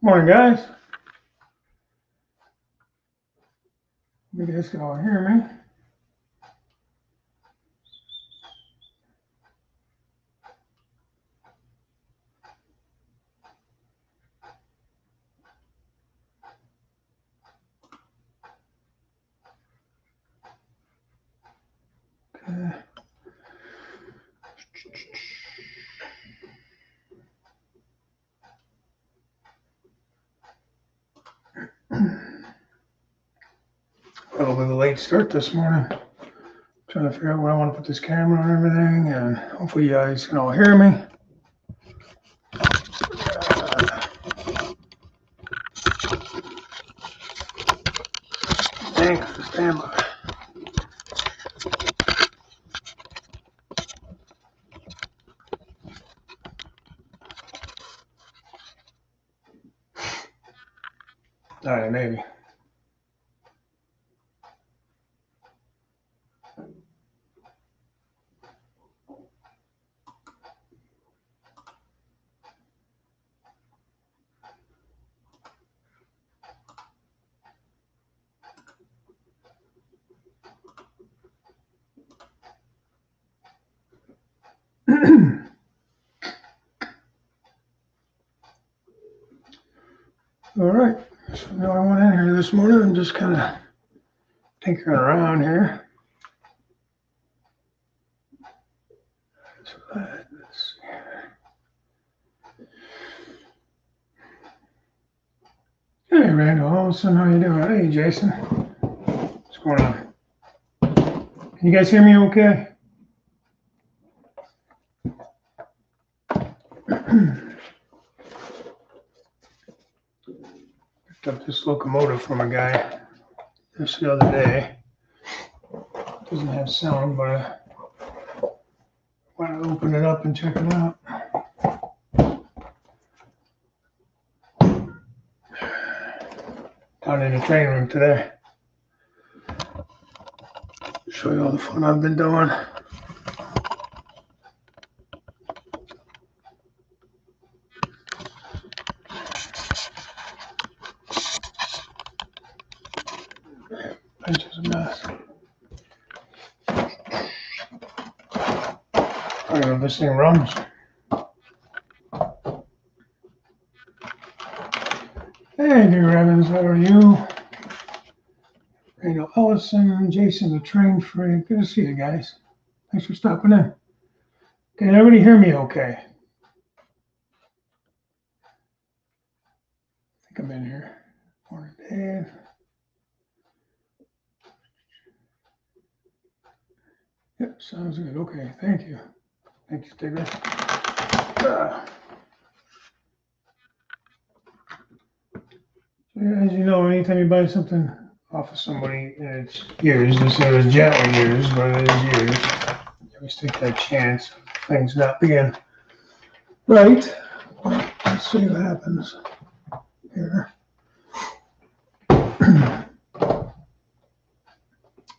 Morning, guys. You guys can all hear me. Okay. A little bit of a late start this morning. Trying to figure out where I want to put this camera and everything, and hopefully you guys can all hear me. Thanks for standing by. All right, maybe. All right, so now I went in here this morning and just kind of tinkering around here. Let's see here. Hey, Randall Olson, how you doing? Hey, Jason. What's going on? Can you guys hear me okay? Picked up this locomotive from a guy just the other day. Doesn't have sound, but I want to open it up and check it out. Down in the train room today. Show you all the fun I've been doing. Bench is a mess. I don't know if this thing runs. Hey, dear Evans, how are you? Randall Ellison, Jason the Train Freak. Good to see you guys. Thanks for stopping in. Can everybody hear me okay? I think I'm in here. Morning, Dave. Yep, sounds good. Okay, thank you. Thank you, Tigger. As you know, anytime you buy something off of somebody and it's used, instead of gently used, but it is used, you always take that chance of things not being right. Let's see what happens here.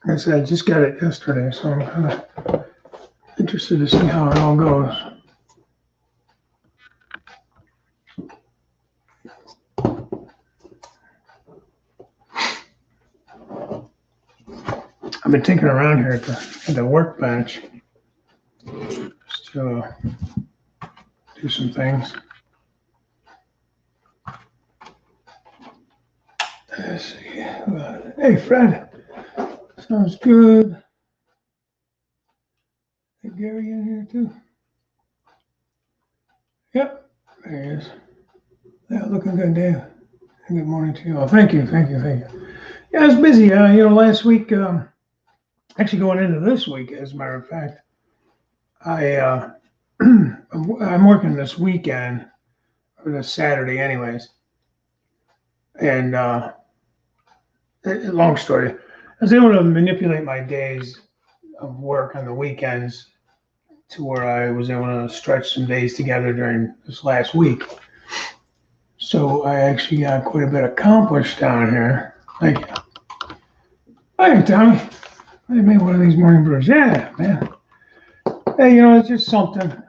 Like I said, I just got it yesterday, so I'm kind of interested to see how it all goes. I've been tinkering around here at the workbench just to do some things. Let's see. Hey, Fred. Sounds good. Hey, Gary in here too. Yep, there he is. Yeah, looking good, Dave. Good morning to you all. Thank you. Yeah, I was busy. Last week, actually going into this week, as a matter of fact, I'm working this weekend, or this Saturday anyways. And long story, I was able to manipulate my days of work on the weekends to where I was able to stretch some days together during this last week. So I actually got quite a bit accomplished down here. Thank you. Hey, Tommy. I made one of these morning brews. Yeah, man. Hey, it's just something. A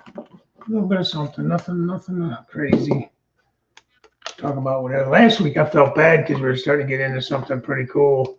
little bit of something. Nothing crazy. talk about whatever. Last week I felt bad because we were starting to get into something pretty cool.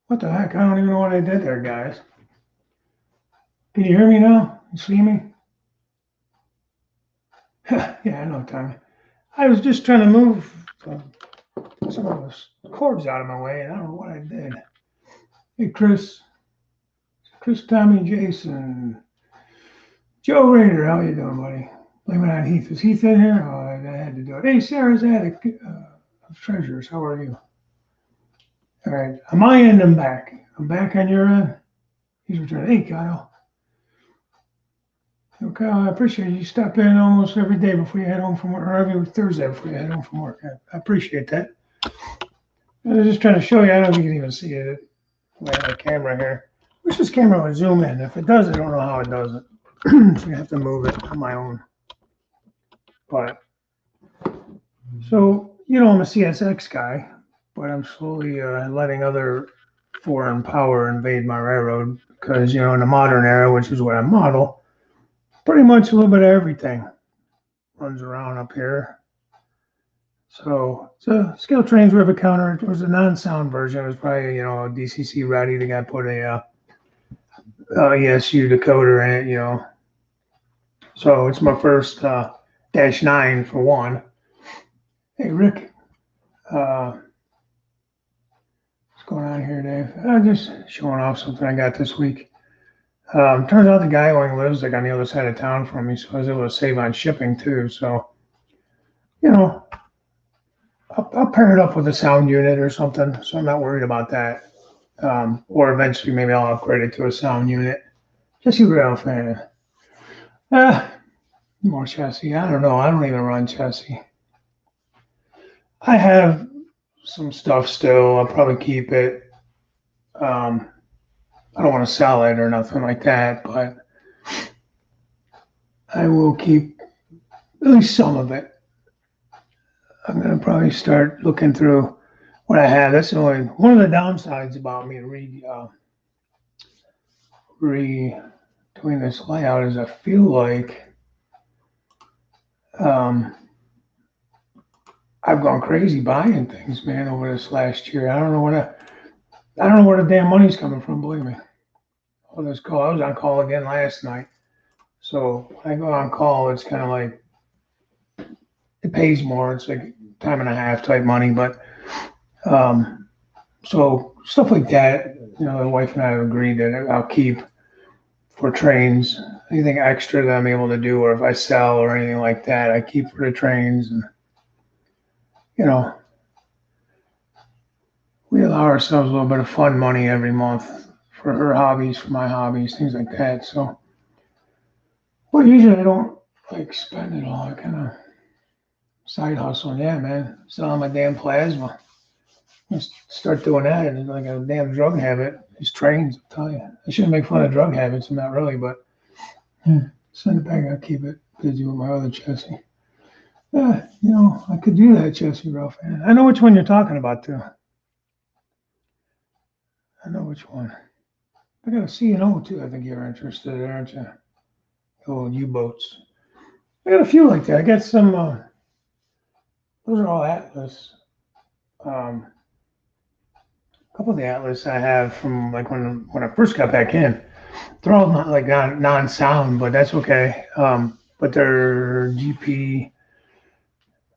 What the heck? I don't even know what I did there, guys. Can you hear me now? You see me? Yeah, I know, Tommy. I was just trying to move some of those cords out of my way, and I don't know what I did. Hey, Chris, Tommy, Jason, Joe Raider, how you doing, buddy? Blame it on Heath. Is Heath in here? Oh, I had to do it. Hey, Sarah's Attic of Treasures, how are you? All right, on my end, I'm back. I'm back on your end. He's returning. Hey, Kyle. Okay, I appreciate you stop in almost every day before you head home from work, or every Thursday before you head home from work. I appreciate that. I was just trying to show you. I don't know if you can even see it. We have a camera here. Wish this camera would zoom in. If it does, I don't know how it does it. So you have to move it on my own. But so I'm a CSX guy, but I'm slowly letting other foreign power invade my railroad because in the modern era, which is what I model, pretty much a little bit of everything runs around up here. So it's a scale trains river counter. It was a non-sound version. It was probably a DCC ready. The guy put a ESU decoder in it. So it's my first -9 for one. Hey Rick, what's going on here, Dave? I'm just showing off something I got this week. Turns out the guy only lives like on the other side of town from me, so I was able to save on shipping too. So I'll pair it up with a sound unit or something, so I'm not worried about that. Or eventually maybe I'll upgrade it to a sound unit. Jesse Rail fan. More chassis. I don't know. I don't even run chassis. I have some stuff still. I'll probably keep it. I don't want to sell it or nothing like that, but I will keep at least some of it. I'm going to probably start looking through what I have. That's only one of the downsides about me redoing this layout is I feel like I've gone crazy buying things, man, over this last year. I don't know where the damn money's coming from, believe me. All this call, I was on call again last night. So when I go on call, it's kind of like it pays more. It's like time and a half type money, but so stuff like that. The wife and I have agreed that I'll keep for trains. Anything extra that I'm able to do, or if I sell or anything like that, I keep for the trains. And you know, we allow ourselves a little bit of fun money every month for her hobbies, for my hobbies, things like that. So, well, usually I don't like spend it all. I kind of side hustle. Yeah, man, selling my damn plasma. Just start doing that, and it's like a damn drug habit. These trains, I'll tell you. I shouldn't make fun of drug habits. I'm not really, but send it back. I'll keep it busy with my other chassis. Yeah, I could do that chassis, Ralph. I know which one you're talking about, too. I know which one. I got a C&O, too. I think you're interested in, aren't you? Oh, U-boats. I got a few like that. I got some, those are all Atlas. A couple of the Atlas I have from like when I first got back in. They're all not like non-sound, but that's okay. But they're GP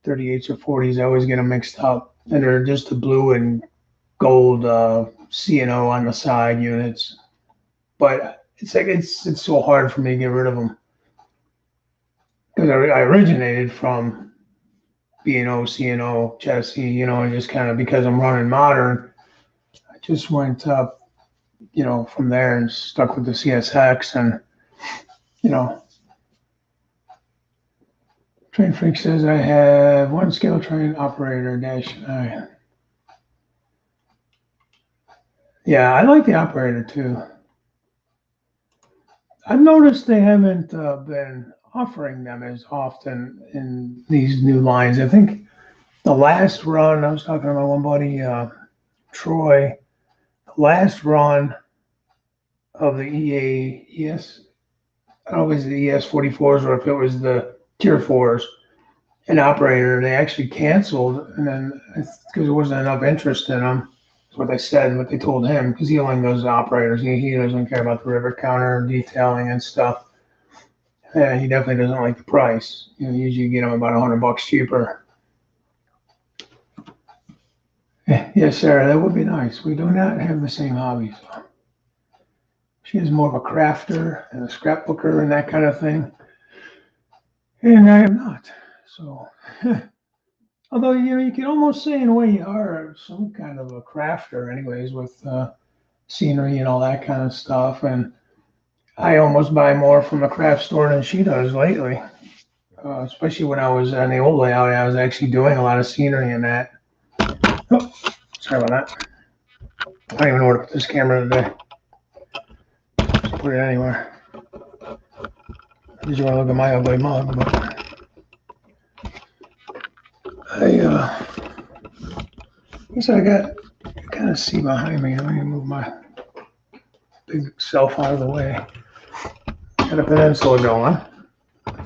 38s or 40s. I always get them mixed up, and they're just the blue and gold C&O on the side units. But it's like it's so hard for me to get rid of them because I originated from B&O, C&O chassis, and just kind of because I'm running modern, I just went up, from there and stuck with the CSX and, you know, Train Freak says I have one scale train operator -9. Yeah, I like the operator too. I've noticed they haven't been offering them as often in these new lines. I think the last run, I was talking to my one buddy, Troy, the last run of the ES, I don't know if it was the ES 44s or if it was the Tier 4s, an operator, they actually canceled, and then because there wasn't enough interest in them, that's what they said, what they told him, because he only goes to operators. He doesn't care about the river counter detailing and stuff. And he definitely doesn't like the price. Usually you get them about $100 cheaper. Yes, Sarah, that would be nice. We do not have the same hobbies. She is more of a crafter and a scrapbooker and that kind of thing. And I am not. So, although, you can almost say in a way you are some kind of a crafter anyways with scenery and all that kind of stuff. And I almost buy more from the craft store than she does lately. Especially when I was on the old layout, I was actually doing a lot of scenery in that. Oh, sorry about that. I don't even know where to put this camera today. Just put it anywhere. Did you want to look at my ugly mug? But I guess I got kind of see behind me. Let me move my big self out of the way. Got a peninsula going.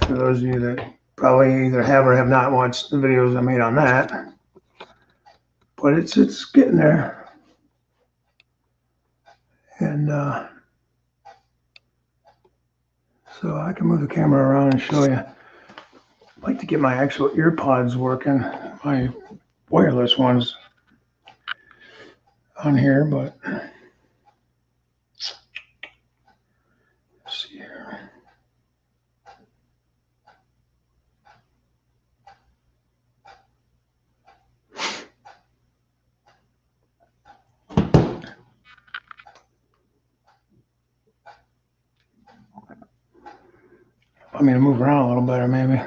For those of you that probably either have or have not watched the videos I made on that, but it's getting there. And so I can move the camera around and show you. I'd like to get my actual ear pods working, my wireless ones on here, but let's see here. Want me to move around a little better, maybe.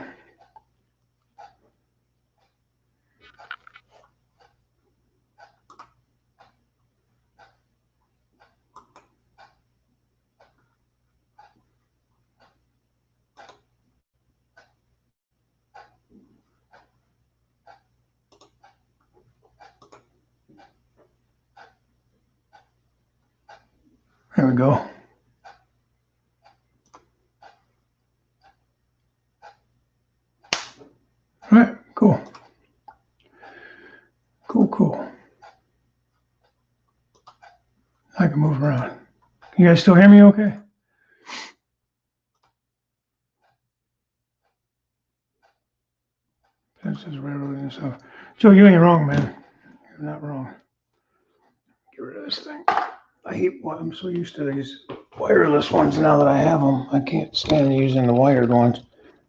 There we go. to move around. Can you guys still hear me okay? That's just railroading and stuff. Joe, you ain't wrong, man. You're not wrong. Get rid of this thing. I'm so used to these wireless ones now that I have them. I can't stand using the wired ones.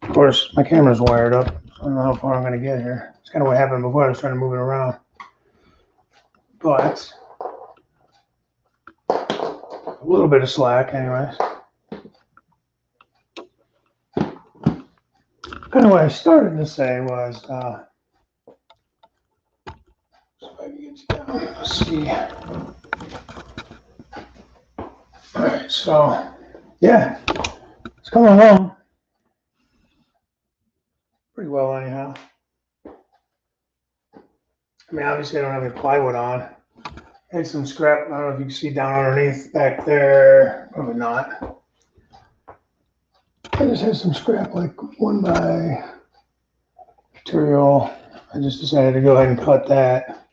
Of course, my camera's wired up. So I don't know how far I'm going to get here. It's kind of what happened before. I was trying to move it around. But a little bit of slack anyways. Kind of what I started to say was, so if I can get you down, let's see. All right, so yeah, it's coming along pretty well anyhow. I mean, obviously I don't have any plywood on. I had some scrap, I don't know if you can see down underneath back there, probably not. I just had some scrap, like 1x material. I just decided to go ahead and cut that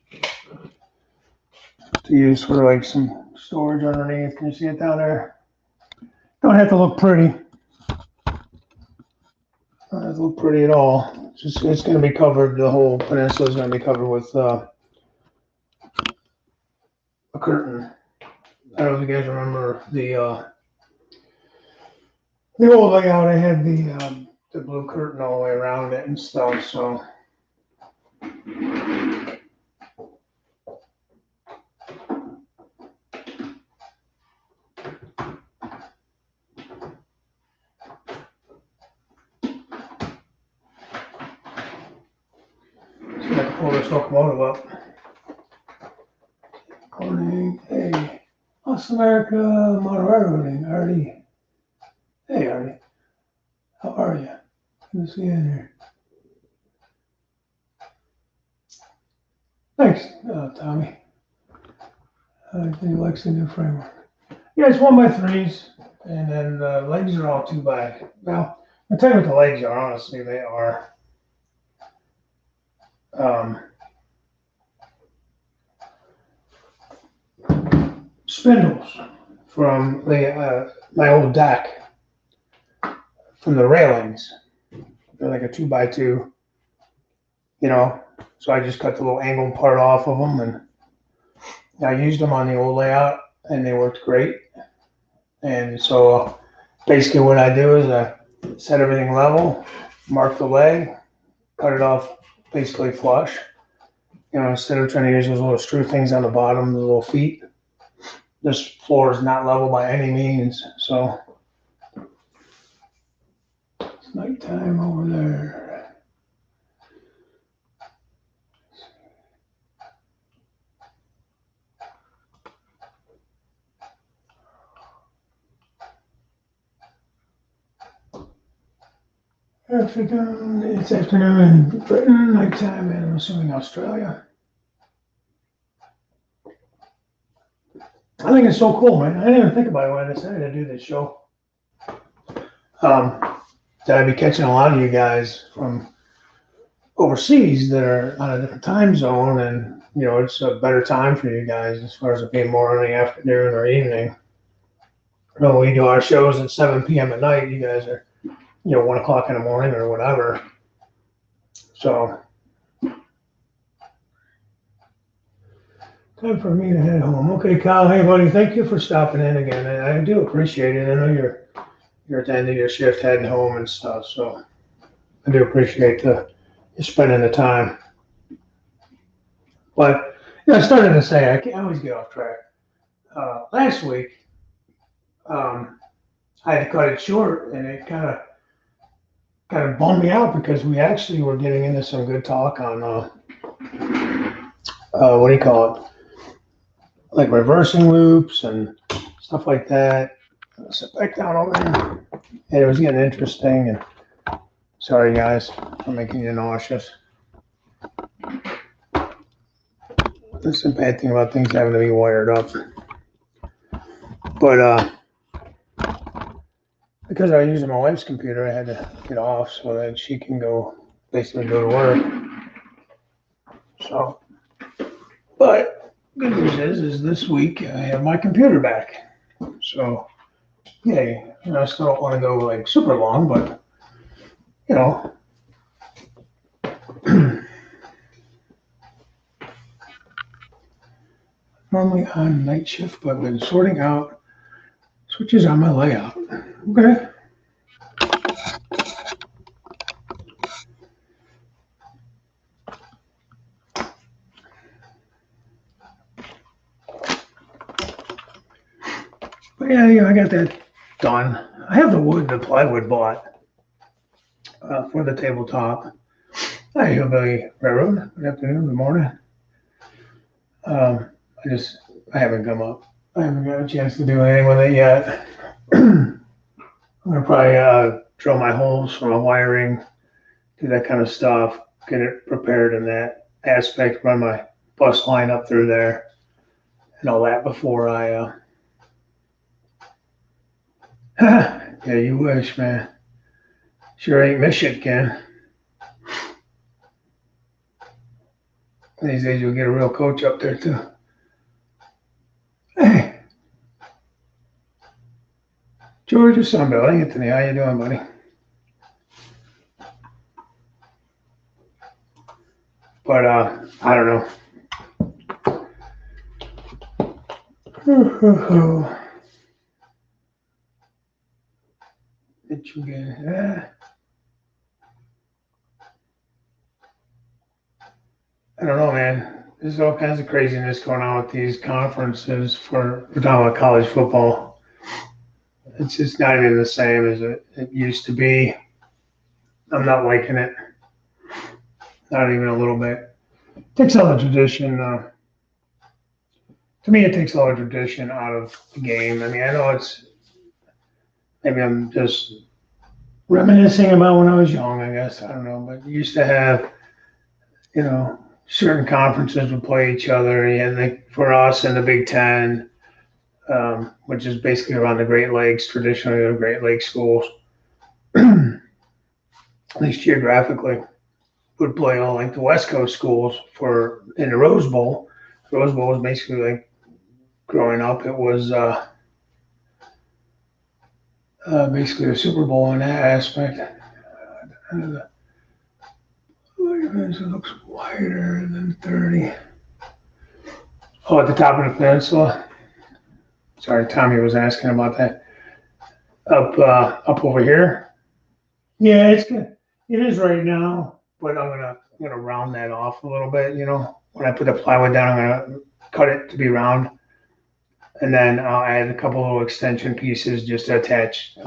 to use for like some storage underneath. Can you see it down there? Don't have to look pretty. Don't have to look pretty at all. It's going to be covered, the whole peninsula is going to be covered with a curtain. I don't know if you guys remember the old layout. I had the blue curtain all the way around it and stuff, so. See if I can pull this locomotive up. Morning, hey, Los America, Motor Railroading, Artie. Hey, Artie, how are you? Good to see you in here. Thanks, Tommy. I think he likes the new framework. Yeah, it's 1x3s, and then the legs are all 2x. Well, I'll tell you what the legs are, honestly. They are spindles from my old deck, from the railings. They're like a 2x2, you know. So I just cut the little angled part off of them, and I used them on the old layout, and they worked great. And so basically what I do is I set everything level, mark the leg, cut it off basically flush. You know, instead of trying to use those little screw things on the bottom, the little feet. This floor is not level by any means, so it's nighttime over there. It's afternoon in Britain, nighttime in, I'm assuming, Australia. I think it's so cool, man. I didn't even think about it when I decided to do this show. That I'd be catching a lot of you guys from overseas that are on a different time zone, and you know, it's a better time for you guys as far as it being more in the afternoon or evening. You know, we do our shows at 7 p.m. at night. You guys are, 1 o'clock in the morning or whatever. So, time for me to head home. Okay, Kyle. Hey, buddy. Thank you for stopping in again. I do appreciate it. I know you're at the end of your shift heading home and stuff. So, I do appreciate you spending the time. But I started to say I always get off track. Last week, I had to cut it short, and it kind of bummed me out because we actually were getting into some good talk on what do you call it, like reversing loops and stuff like that. Sit back down over there, and it was getting interesting. And sorry, guys, for making you nauseous. That's the bad thing about things having to be wired up. But because I was using my wife's computer, I had to get off so that she can basically go to work. So, but good news is this week I have my computer back. So, yay. I still don't want to go like super long, but, you know, normally on night shift, but I've been sorting out switches on my layout. Okay. But yeah, I got that done. I have the plywood bought for the tabletop. Hi, Hillbilly Railroad. Good afternoon, good morning. I haven't come up. I haven't got a chance to do anything with it yet. I'm gonna probably drill my holes for my wiring, do that kind of stuff, get it prepared in that aspect, run my bus line up through there and all that before I yeah, you wish, man. Sure ain't Michigan. These days you'll get a real coach up there too. Hey, Georgia Sunbelt, Anthony, how you doing, buddy? But I don't know. I don't know, man. There's all kinds of craziness going on with these conferences we're talking about college football. It's just not even the same as it used to be. I'm not liking it. Not even a little bit. It takes all the tradition. To me, it takes all the tradition out of the game. I mean, I know maybe I'm just reminiscing about when I was young, I guess. I don't know. But you used to have, certain conferences would play each other. And like for us in the Big Ten, which is basically around the Great Lakes, traditionally the Great Lakes schools, at least geographically, would play all like the West Coast schools in the Rose Bowl. The Rose Bowl was basically like growing up, it was basically a Super Bowl in that aspect. It looks wider than 30. Oh, at the top of the peninsula. Sorry, Tommy was asking about that. Up over here. Yeah, it's good. It is right now, but I'm gonna round that off a little bit. When I put the plywood down, I'm gonna cut it to be round, and then I'll add a couple little extension pieces just to attach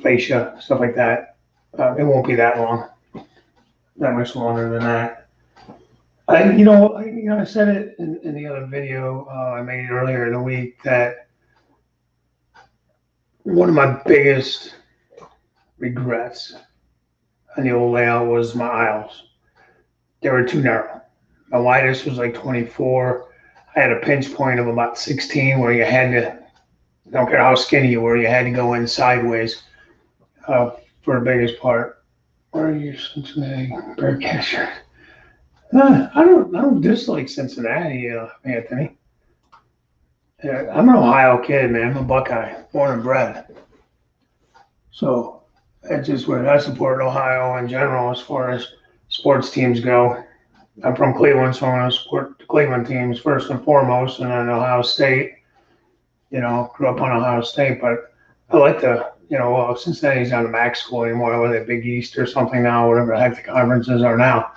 fascia, stuff like that. It won't be that long, that much longer than that. I said it in the other video I made earlier in the week that one of my biggest regrets on the old layout was my aisles. They were too narrow. My widest was like 24. I had a pinch point of about 16 where you had to, I don't care how skinny you were, you had to go in sideways for the biggest part. Where are you, Cincinnati Bearcat shirt? I don't dislike Cincinnati, Anthony. I'm an Ohio kid, man. I'm a Buckeye, born and bred. So that's just where I support Ohio in general as far as sports teams go. I'm from Cleveland, so I'm going to support the Cleveland teams first and foremost, and then Ohio State. Grew up on Ohio State, but I like Cincinnati's not a MAC school anymore, whether Big East or something now, whatever the heck the conferences are now.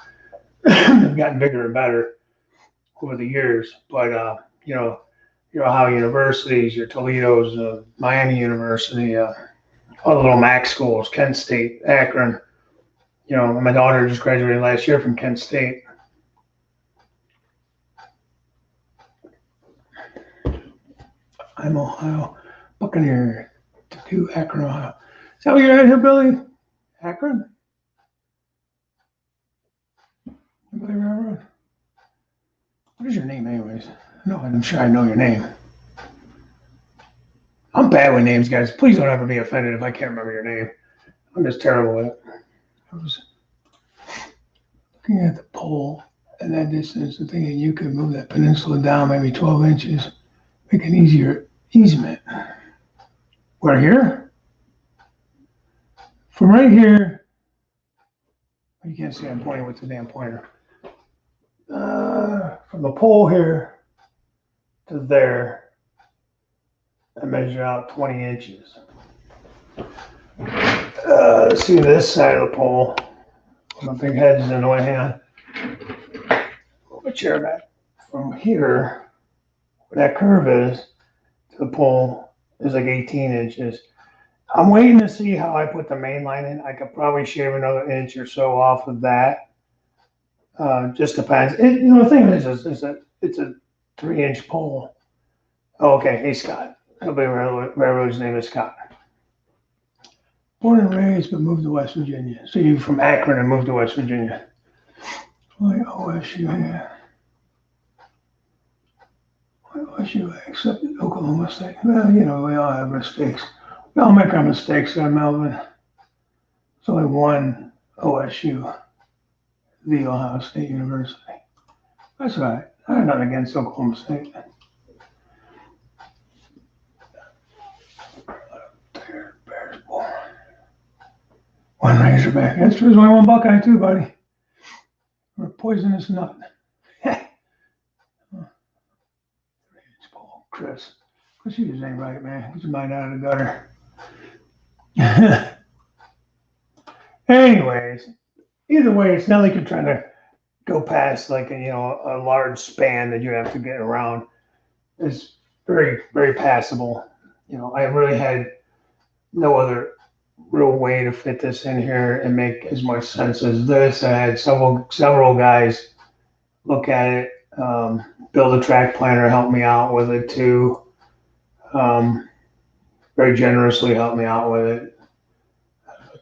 They've gotten bigger and better over the years, but your Ohio universities, your Toledo's, Miami University, all the little MAC schools, Kent State, Akron. My daughter just graduated last year from Kent State. I'm Ohio Buccaneer to Akron, Ohio. Is that where you're at here, Billy? Akron? What is your name, anyways? No, I'm sure I know your name. I'm bad with names, guys. Please don't ever be offended if I can't remember your name. I'm just terrible with it. I was looking at the poll And that distance, I'm thinking you could move that peninsula down maybe 12 inches, make an easier easement. Where here? From right here, you can't see I'm pointing with the damn pointer. From the pole here to there, I measure out 20 inches. See this side of the pole. My big head's in the way hand. Move my chair back. From here, where that curve is, to the pole is like 18 inches. I'm waiting to see how I put the main line in. I could probably shave another inch or so off of that. Just depends. The thing is it's a 3-inch pole. Oh, okay. Hey, Scott. Nobody railroad's name is Scott. Born and raised, but moved to West Virginia. So you're from Akron and moved to West Virginia. Why OSU here? Why OSU accepted Oklahoma State? Well, we all have mistakes. We all make our mistakes there, Melvin. There's only one OSU, the Ohio State University. That's right. I have nothing against Oklahoma State. There, Bears ball. One Razorback. That's true. There's only one Buckeye too, buddy. Or a poisonous nut. Chris. Chris, you just ain't right, man. Get your mind out of the gutter. Anyways, either way, it's not like you're trying to go past like a large span that you have to get around. It's very, very passable. I really had no other real way to fit this in here and make as much sense as this. I had several guys look at it. Build a track planner, help me out with it too. Very generously helped me out with it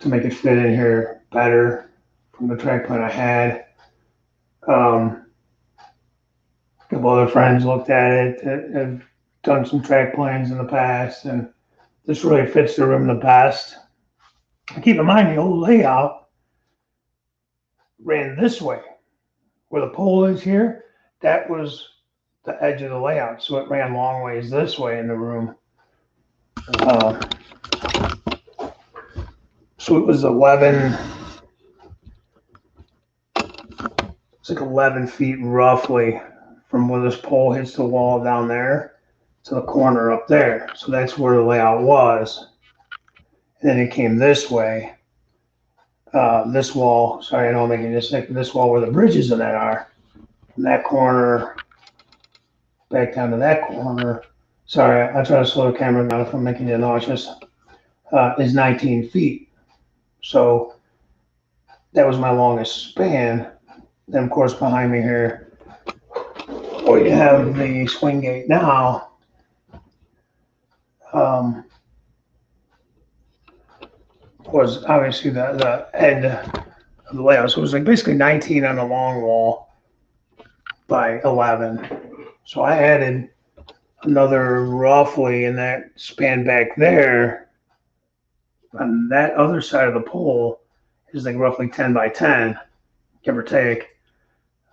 to make it fit in here better from the track plan I had. A couple other friends looked at it, have done some track plans in the past, and this really fits the room the best. Keep in mind, the old layout ran this way. Where the pole is here, that was the edge of the layout, so it ran long ways this way in the room. So it was 11. It's like 11 feet roughly from where this pole hits the wall down there to the corner up there. So that's where the layout was. And then it came this way. This wall, sorry, I know I'm making this thick, this wall where the bridges in that are, from that corner back down to that corner. Sorry, I try to slow the camera down if I'm making you nauseous. Is 19 feet. So that was my longest span. Then, of course, behind me here, where you have the swing gate now, was obviously the end of the layout. So it was like basically 19 on the long wall by 11. So I added another roughly in that span back there. On that other side of the pole is like roughly 10 by 10, give or take.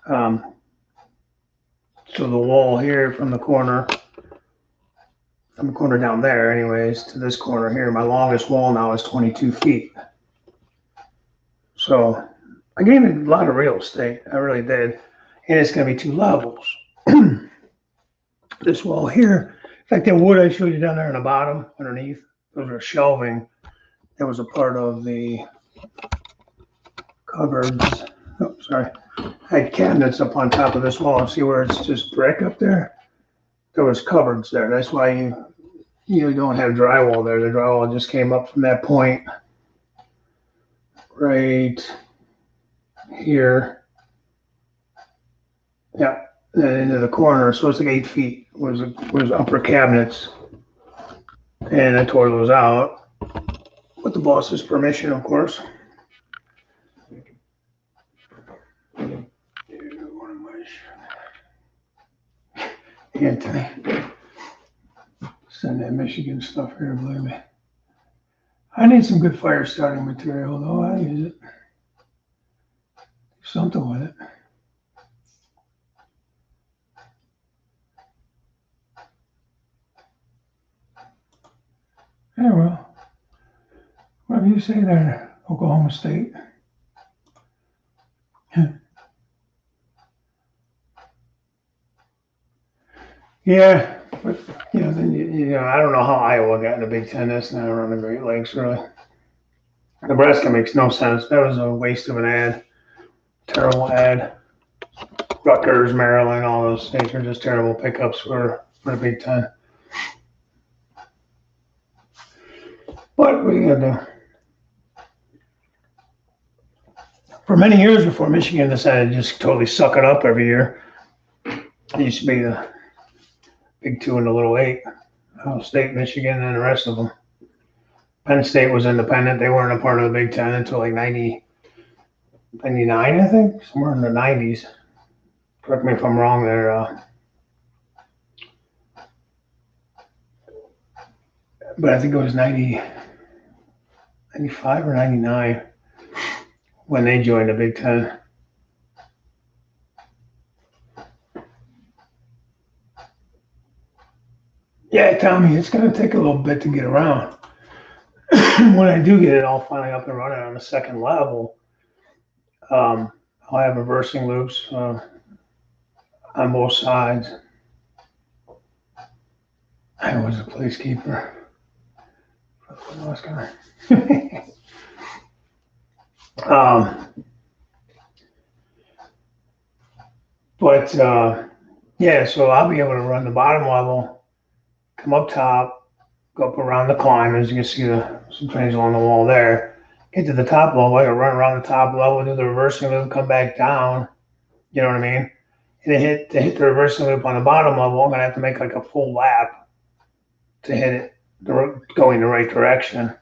So the wall here from the corner down there anyways to this corner here, my longest wall now is 22 feet. So I gained a lot of real estate. I really did. And it's going to be 2 levels. This wall here, in fact, that wood I showed you down there in the bottom underneath, those are shelving. That was a part of the cupboards. Oh, sorry. I had cabinets up on top of this wall. See where it's just brick up there? There was cupboards there. That's why you don't have drywall there. The drywall just came up from that point right here. Yeah, and into the corner. So it's like 8 feet was upper cabinets. And I tore those out with the boss's permission, of course. Anthony, send that Michigan stuff here, believe me. I need some good fire starting material, though. I use it. Do something with it. Yeah, well, whatever you say there, Oklahoma State. Yeah, but then I don't know how Iowa got in the Big Ten. That's not around the Great Lakes, really. Nebraska makes no sense. That was a waste of an ad. Terrible ad. Rutgers, Maryland, all those states are just terrible pickups for the Big Ten. But what are you gonna do? For many years before Michigan decided to just totally suck it up every year, it used to be the Big Two and the Little Eight. Ohio State, Michigan, and the rest of them. Penn State was independent. They weren't a part of the Big Ten until like 99, I think, somewhere in the 90s. Correct me if I'm wrong there. But I think it was 95 or 99 when they joined the Big Ten. Yeah, Tommy, it's going to take a little bit to get around. When I do get it all finally up and running on the second level, I'll have reversing loops on both sides. I was a placekeeper. But yeah, so I'll be able to run the bottom level, come up top, go up around the climb, as you can see some trains along the wall there. Get to the top level, I can run around the top level, do the reversing loop, come back down. You know what I mean? And to hit the reversing loop on the bottom level, I'm gonna have to make like a full lap to hit it going the right direction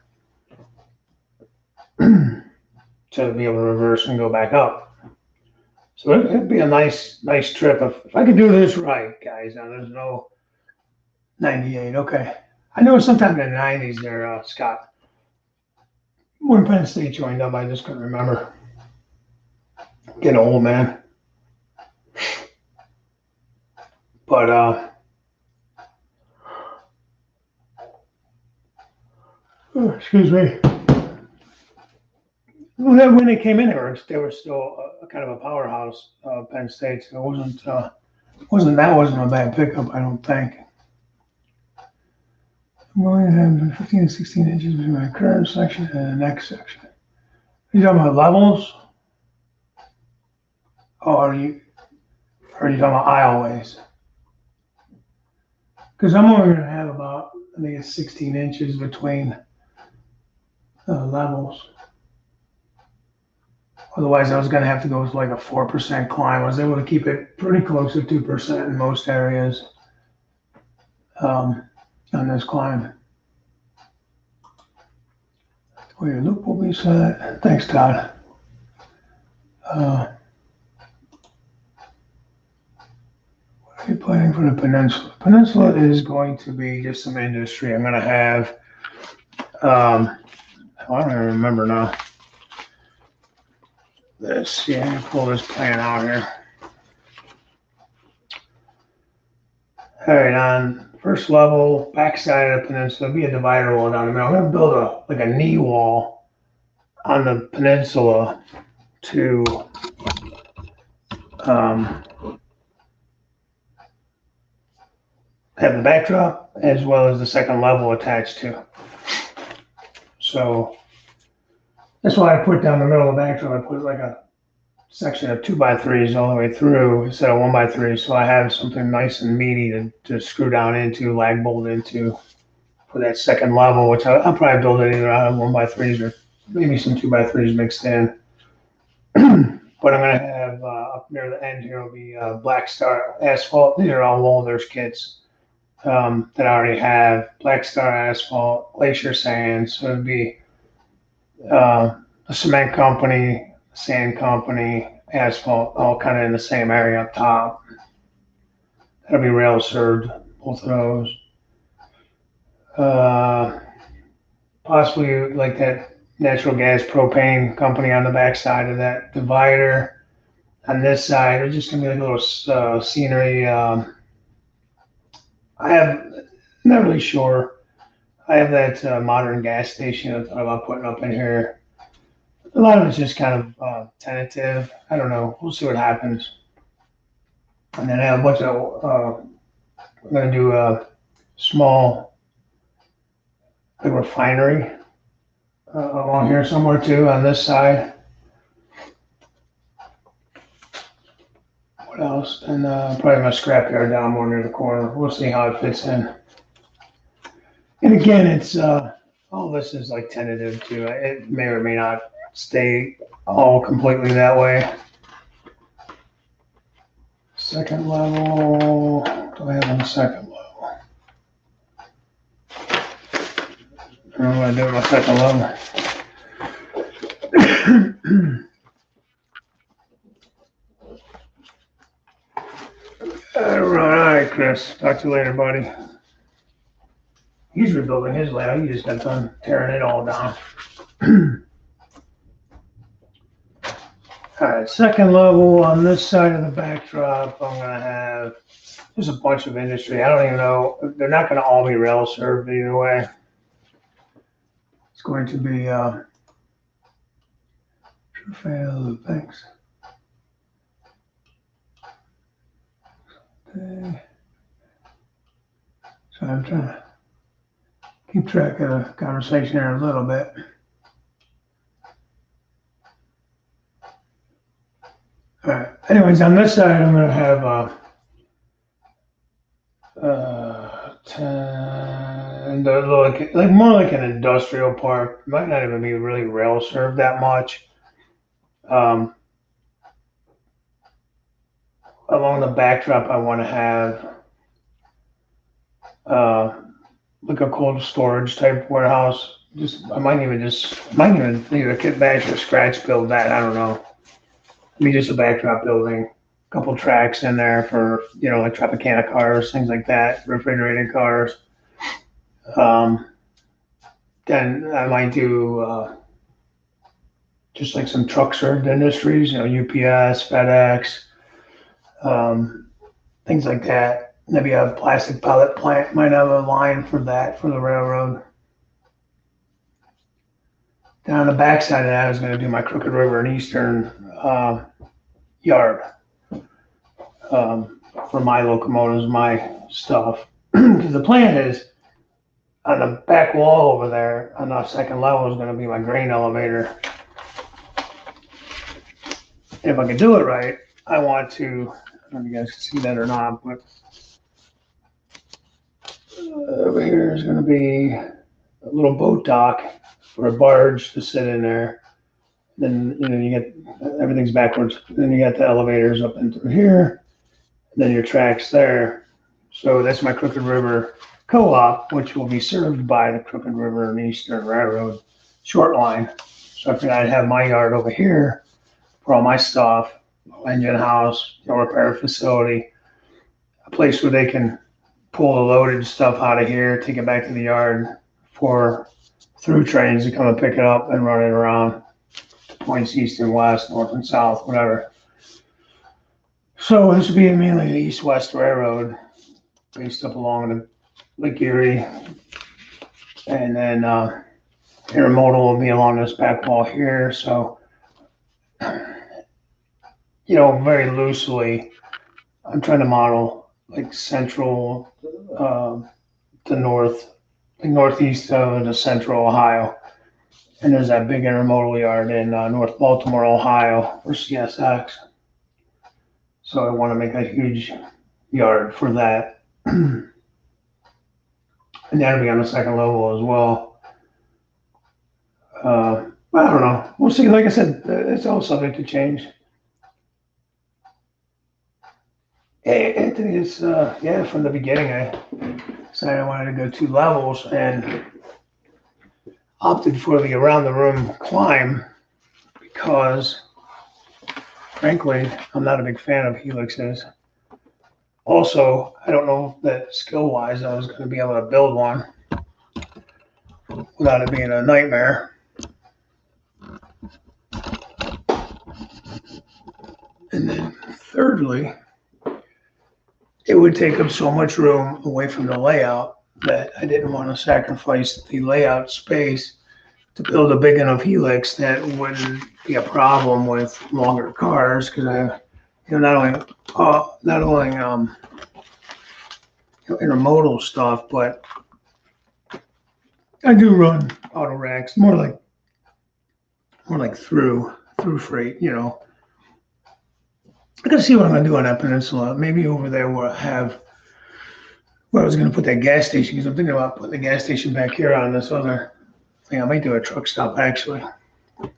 to be able to reverse and go back up. So it'd be a nice trip if I could do this right, guys. Now there's no 98. Okay, I know sometime in the 90s there, Scott. When Penn State joined up, I just couldn't remember. Getting old, man. But excuse me. When they came in, they were still a kind of a powerhouse, Penn State. So it wasn't a bad pickup, I don't think. I'm going to have 15 to 16 inches between my current section and the next section. Are you talking about levels? Or are you talking about aisleways? Because I'm only going to have about, I think it's 16 inches between levels. Otherwise, I was going to have to go with like a 4% climb. I was able to keep it pretty close to 2% in most areas on this climb. Where your loop will be set. Thanks, Todd. What are you planning for the peninsula? Peninsula is going to be just some industry. I'm going to have, I don't even remember now. Pull this plan out here. All right, on first level, backside of the peninsula, be a divider wall down the middle. I'm going to build a knee wall on the peninsula to have the backdrop as well as the second level attached to. So that's why I put down the middle of the backdrop. I put like a section of 2x3s all the way through instead of 1x3, so I have something nice and meaty to screw down into, lag bolt into for that second level, which I'll probably build it either out of 1x3s or maybe some 2x3s mixed in. But I'm going to have up near the end here will be Black Star asphalt. These are all Walters kits that I already have. Black Star asphalt, Glacier sand. So it'd be a cement company, sand company, asphalt, all kind of in the same area up top. That'll be rail served, both of those. Possibly like that natural gas propane company on the back side of that divider. On this side, there's just gonna be like a little scenery. I'm not really sure. I have that modern gas station I thought about putting up in here. A lot of it's just kind of tentative. I don't know. We'll see what happens. And then I have a bunch of, I'm going to do a small like refinery along here somewhere too on this side. What else? And probably my scrapyard down more near the corner. We'll see how it fits in. And again, it's all this is like tentative too. It may or may not stay all completely that way. Second level. What do I have on the second level? I don't know what I do with my second level. All right, Chris. Talk to you later, buddy. He's rebuilding his layout. He just got done tearing it all down. All right, second level on this side of the backdrop, I'm going to have there's a bunch of industry. I don't even know. They're not going to all be rail served either way. It's going to be thanks. Okay. So I'm trying to keep track of the conversation here a little bit. All right. Anyways, on this side, I'm going to have 10, like more like an industrial park. Might not even be really rail served that much. Along the backdrop, I want to have like a cold storage type warehouse. I might even either kit bash or scratch build that. I don't know. Maybe just a backdrop building, a couple tracks in there for like Tropicana cars, things like that, refrigerated cars. Then I might do just like some truck served industries, UPS, FedEx, things like that. Maybe a plastic pellet plant might have a line for that for the railroad. Down on the backside of that, I was going to do my Crooked River and Eastern yard for my locomotives, my stuff. Because the plan is on the back wall over there on the second level is going to be my grain elevator. And if I can do it right, I want to, I don't know if you guys can see that or not, but over here is going to be a little boat dock for a barge to sit in there. Then you get everything's backwards. Then you got the elevators up and through here. Then your tracks there. So that's my Crooked River Co-op, which will be served by the Crooked River and Eastern Railroad short line. So I figured I'd have my yard over here for all my stuff, engine house, repair facility, a place where they can pull the loaded stuff out of here, take it back to the yard for through trains to come and pick it up and run it around to points east and west, north and south, whatever. So this would be mainly the east-west railroad based up along the Lake Erie. And then intermodal will be along this back wall here. So, very loosely, I'm trying to model like central to north, like northeast of the central Ohio. And there's that big intermodal yard in North Baltimore, Ohio for CSX. So I want to make a huge yard for that. And that'll be on the second level as well. I don't know. We'll see. Like I said, it's all subject to change. Hey, Anthony, it's, from the beginning, I decided I wanted to go 2 levels and opted for the around the room climb because, frankly, I'm not a big fan of helixes. Also, I don't know that skill-wise I was going to be able to build one without it being a nightmare. And then thirdly, it would take up so much room away from the layout that I didn't want to sacrifice the layout space to build a big enough helix that wouldn't be a problem with longer cars, because I, not only intermodal stuff, but I do run auto racks, more like through freight. I gotta see what I'm gonna do on that peninsula. Maybe over there where I was gonna put that gas station, because I'm thinking about putting the gas station back here on this other thing. I might do a truck stop actually. I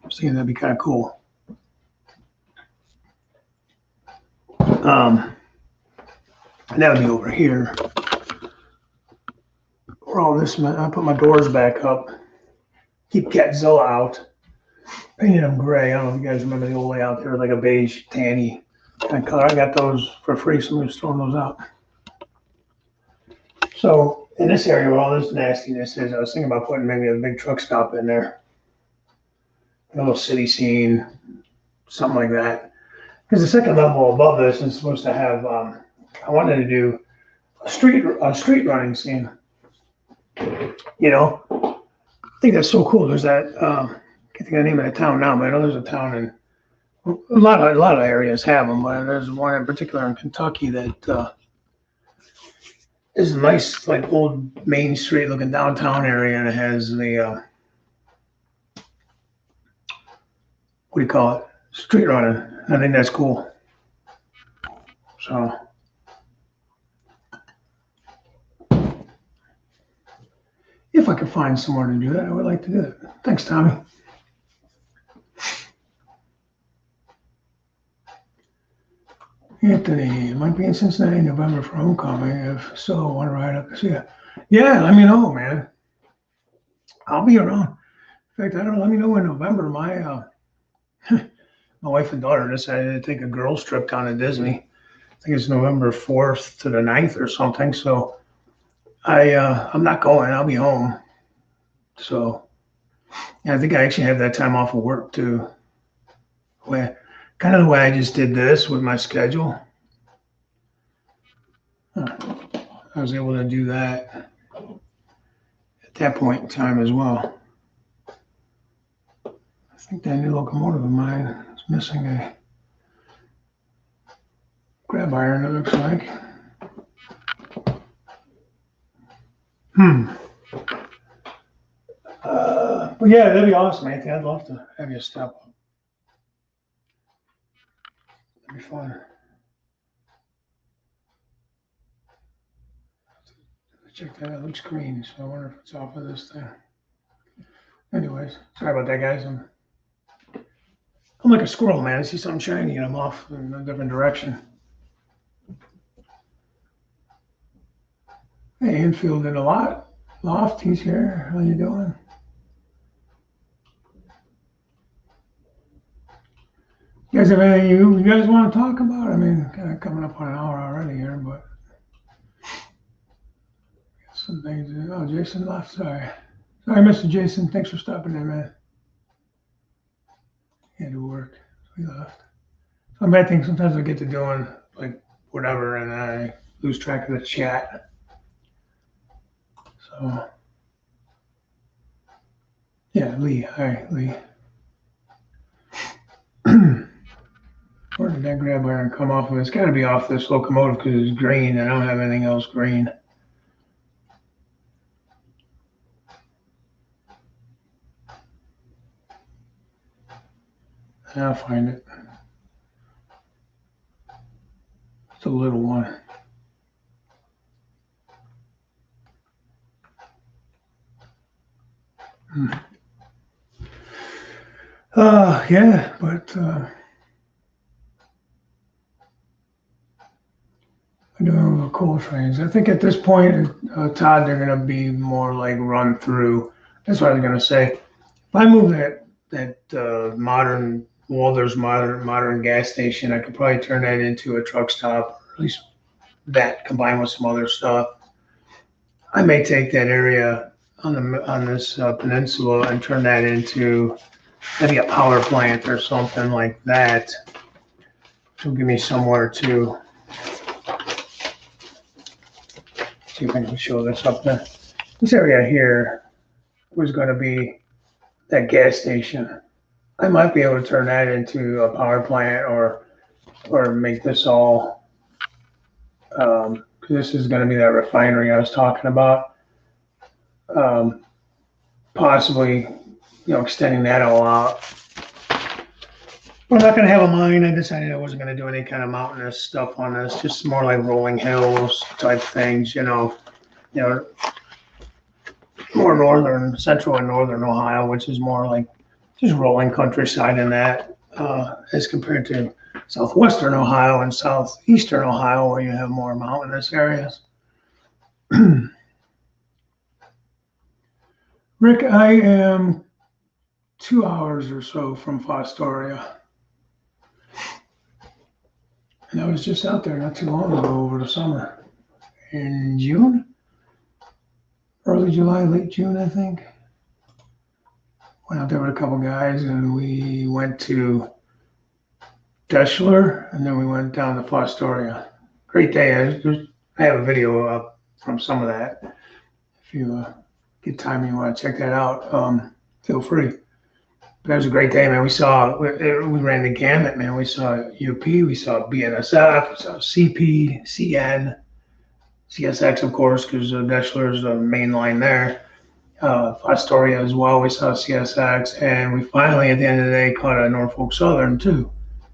was thinking that'd be kind of cool. And that would be over here. Where all this, I put my doors back up. Keep Catzilla out. Painted them gray. I don't know if you guys remember the old layout there, like a beige, tanny kind of color. I got those for free, so I'm just throwing those out. So in this area where all this nastiness is, I was thinking about putting maybe a big truck stop in there. A little city scene, something like that. Because the second level above this is supposed to have, I wanted to do a street running scene. I think that's so cool. There's that, I can't think of the name of the town now, but I know there's a town in, a lot of areas have them, but there's one in particular in Kentucky that is a nice, like, old Main Street looking downtown area, and it has the, what do you call it? Street running. I think that's cool. So, if I could find somewhere to do that, I would like to do it. Thanks, Tommy. Anthony, might be in Cincinnati in November for homecoming. If so, I want to ride up to see it. Yeah, let me know, man. I'll be around. In fact, I don't know. Let me know in November. My my wife and daughter decided to take a girls trip down to Disney. I think it's November 4th to the 9th or something. So I'm not going. I'll be home. So yeah, I think I actually have that time off of work too. Kind of the way I just did this with my schedule. I was able to do that at that point in time as well. I think that new locomotive of mine is missing a grab iron, it looks like. But yeah, that'd be awesome, Anthony. I'd love to have you step up. That'd be fun. Check that out. It looks green, so I wonder if it's off of this thing. Anyways, sorry about that, guys. I'm like a squirrel, man. I see something shiny and I'm off in a different direction. Hey, infield in a lot. Loft, he's here. How you doing? You guys have anything you guys want to talk about? I mean, kind of coming up on an hour already here, but some things. Oh, Jason left. Sorry, Mr. Jason. Thanks for stopping in, man. He had to work, so he left. Some bad things. Sometimes I get to doing like whatever, and I lose track of the chat. So, yeah, Lee. Hi, Lee. Where did that grab iron come off of? It's got to be off this locomotive because it's green, and I don't have anything else green. I'll find it. It's a little one. Yeah, but I'm doing coal trains. I think at this point, Todd, they're going to be more like run through. That's what I was going to say. If I move that modern Walther's modern gas station, I could probably turn that into a truck stop, or at least that combined with some other stuff. I may take that area on this peninsula and turn that into maybe a power plant or something like that. It'll give me somewhere to see if I can show this up there. This area here was going to be that gas station. I might be able to turn that into a power plant or make this all, because this is going to be that refinery I was talking about. Possibly, extending that all out. We're not going to have a mine. I decided I wasn't going to do any kind of mountainous stuff on this, just more like rolling hills type things, more northern, central and northern Ohio, which is more like just rolling countryside in that, as compared to southwestern Ohio and southeastern Ohio, where you have more mountainous areas. Rick, I am 2 hours or so from Fostoria. And I was just out there not too long ago over the summer. In June? Early July, late June, I think. Went out there with a couple guys and we went to Deschler and then we went down to Fostoria. Great day. I have a video up from some of that. If you get time and you want to check that out, feel free. But it was a great day, man. We ran the gamut, man. We saw UP, we saw BNSF, we saw CP, CN, CSX, of course, because Deschler is the main line there. Fostoria as well, we saw CSX, and we finally, at the end of the day, caught a Norfolk Southern too.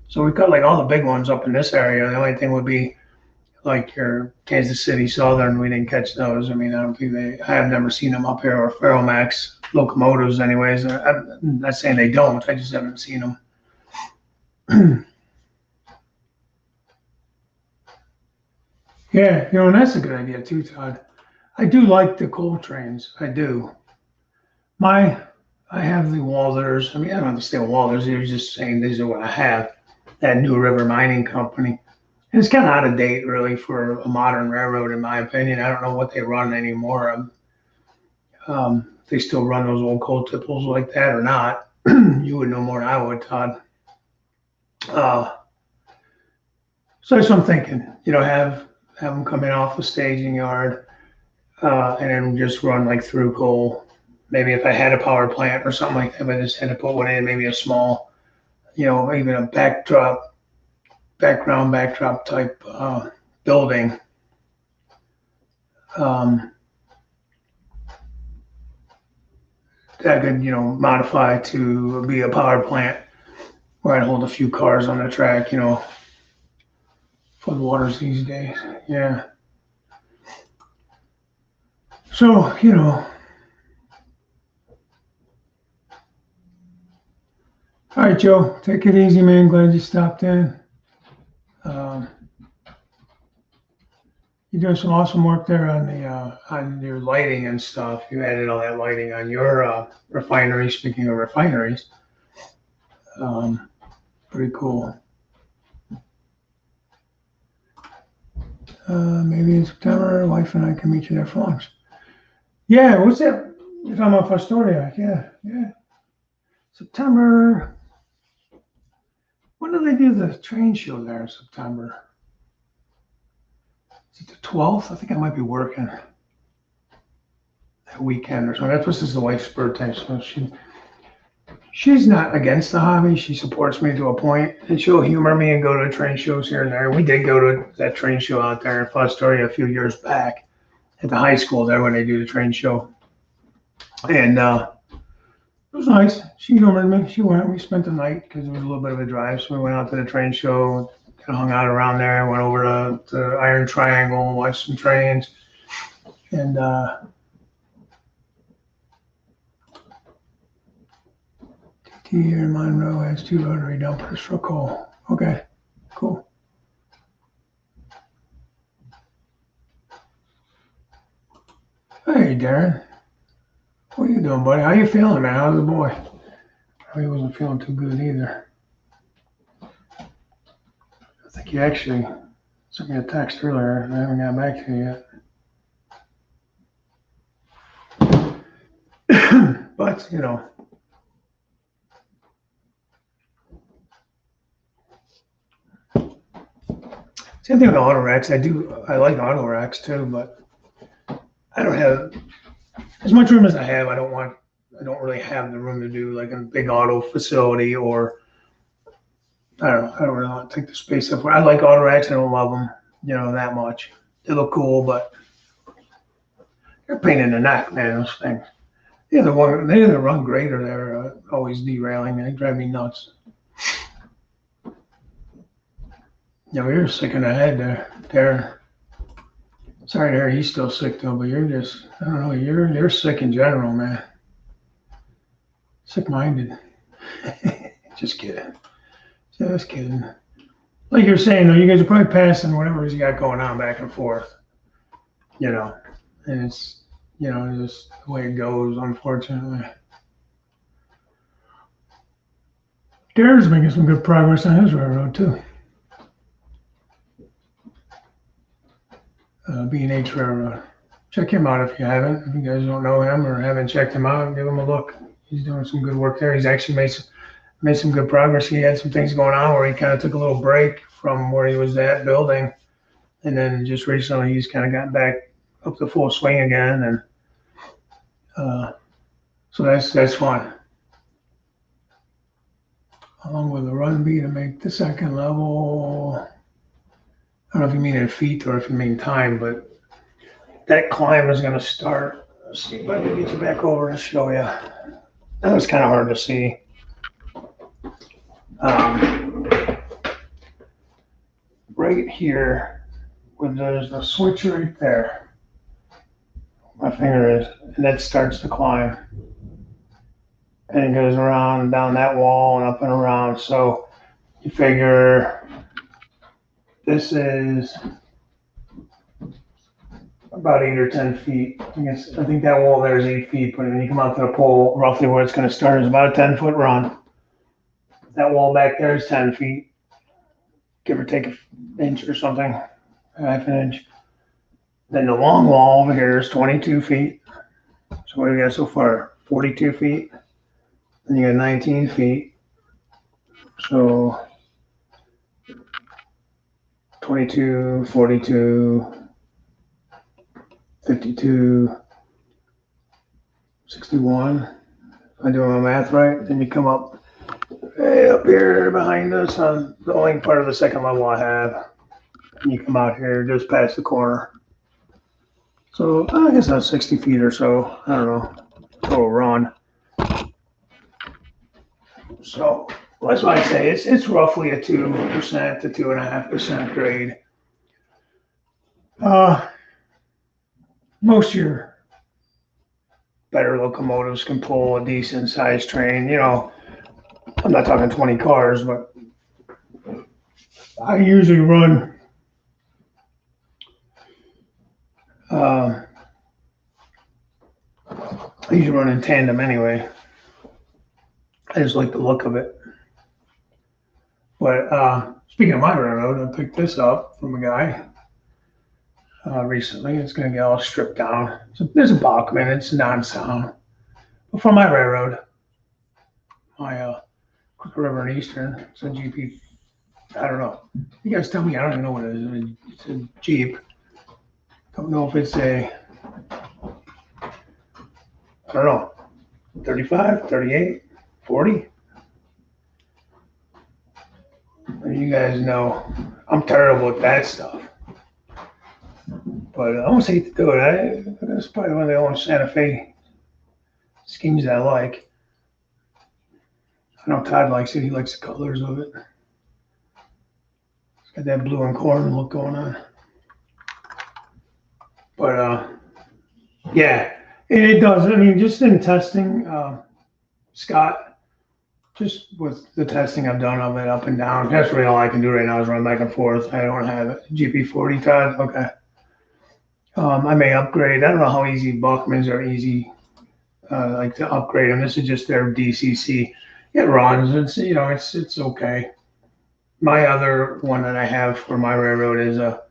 So we caught like all the big ones up in this area. The only thing would be like your Kansas City Southern. We didn't catch those. I mean, I have never seen them up here, or Ferromax locomotives anyways. I'm not saying they don't, I just haven't seen them. Yeah, and that's a good idea too, Todd. I do like the coal trains. I do. I have the Walthers. I mean, I don't have to say Walthers. You're just saying these are what I have. That New River Mining Company. And it's kind of out of date, really, for a modern railroad, in my opinion. I don't know what they run anymore. If they still run those old coal tipples like that or not. You would know more than I would, Todd. So that's what I'm thinking. Have them come in off the staging yard, and then just run like through coal. Maybe if I had a power plant or something like that, I just had to put one in, maybe a small, even a background backdrop type building. That I could, modify to be a power plant where I'd hold a few cars on the track, for the waters these days. Yeah. So, all right, Joe, take it easy, man. Glad you stopped in. You're doing some awesome work there on your lighting and stuff. You added all that lighting on your refinery. Speaking of refineries, pretty cool. Maybe in September, wife and I can meet you there for lunch. Yeah, what's that? You're talking about Fostoria? Yeah. September. When do they do the train show there in September? Is it the 12th? I think I might be working that weekend or something. This is the wife's birthday, so she's not against the hobby. She supports me to a point, and she'll humor me and go to train shows here and there. We did go to that train show out there in Fostoria a few years back at the high school there when they do the train show. And it was nice. She humored me. She went. We spent the night because it was a little bit of a drive. So we went out to the train show, kind of hung out around there, went over to Iron Triangle, watched some trains. And TT here in Monroe has 2 rotary dumpers for coal. Okay, cool. Hey, Darren. What are you doing, buddy? How you feeling, man? How's the boy? He wasn't feeling too good either. I think you actually sent me a text earlier, and I haven't got back to you yet. But, same thing with auto racks. I like auto racks too, but I don't have as much room as I have. I don't really have the room to do like a big auto facility, or I don't really want to take the space up. I like auto racks. I don't love them, that much. They look cool, but they're a pain in the neck, man. Those things. They either run great or they're always derailing. They drive me nuts. You're sick in the head there. Sorry to hear he's still sick though, but you're just, I don't know, you're sick in general, man. Sick-minded. Just kidding. Just kidding. Like you're saying though, you guys are probably passing whatever you got going on back and forth. And it's, just the way it goes, unfortunately. Darren's making some good progress on his railroad too. B&H Railroad. Check him out if you haven't. If you guys don't know him or haven't checked him out, give him a look. He's doing some good work there. He's actually made some good progress. He had some things going on where he kind of took a little break from where he was at building, and then just recently he's kind of gotten back up to full swing again, and so that's fun. Along with a run B to make the second level. I don't know if you mean in feet or if you mean time, but that climb is going to start. Let's see if I can get you back over and show you. That was kind of hard to see. Right here, where there's a switch right there. My finger is, and that starts to climb. And it goes around, down that wall, and up and around. So you figure this is about 8 or 10 feet. I think that wall there is 8 feet, but when you come out to the pole, roughly where it's going to start is about a 10-foot run. That wall back there is 10 feet, give or take an inch or something, half an inch. Then the long wall over here is 22 feet. So what do we got so far? 42 feet. Then you got 19 feet. So 22, 42, 52, 61. If I'm doing my math right, then you come up way up here behind us on the only part of the second level I have. And you come out here just past the corner. So I guess that's 60 feet or so. I don't know. Total run. So that's why I say it's roughly a 2% to 2.5% grade. Most of your better locomotives can pull a decent sized train. I'm not talking 20 cars, but I usually run in tandem anyway. I just like the look of it. But speaking of my railroad, I picked this up from a guy recently. It's going to get all stripped down. So there's a Bachman. It's non-sound. But for my railroad, my Quick River and Eastern, it's a GP. I don't know. You guys tell me. I don't even know what it is. It's a Jeep. Don't know if it's I don't know, 35, 38, 40. You guys know I'm terrible at that stuff. But I almost hate to do it. That's probably one of the only Santa Fe schemes I like. I know Todd likes it. He likes the colors of it. It's got that blue and corn look going on. But yeah, it does. I mean, just in testing, Scott, just with the testing I've done of it up and down, that's really all I can do right now is run back and forth. I don't have it. GP40, Todd. Okay. I may upgrade. I don't know how easy Buckmans are easy, like to upgrade them. This is just their DCC. It runs. It's okay. My other one that I have for my railroad is a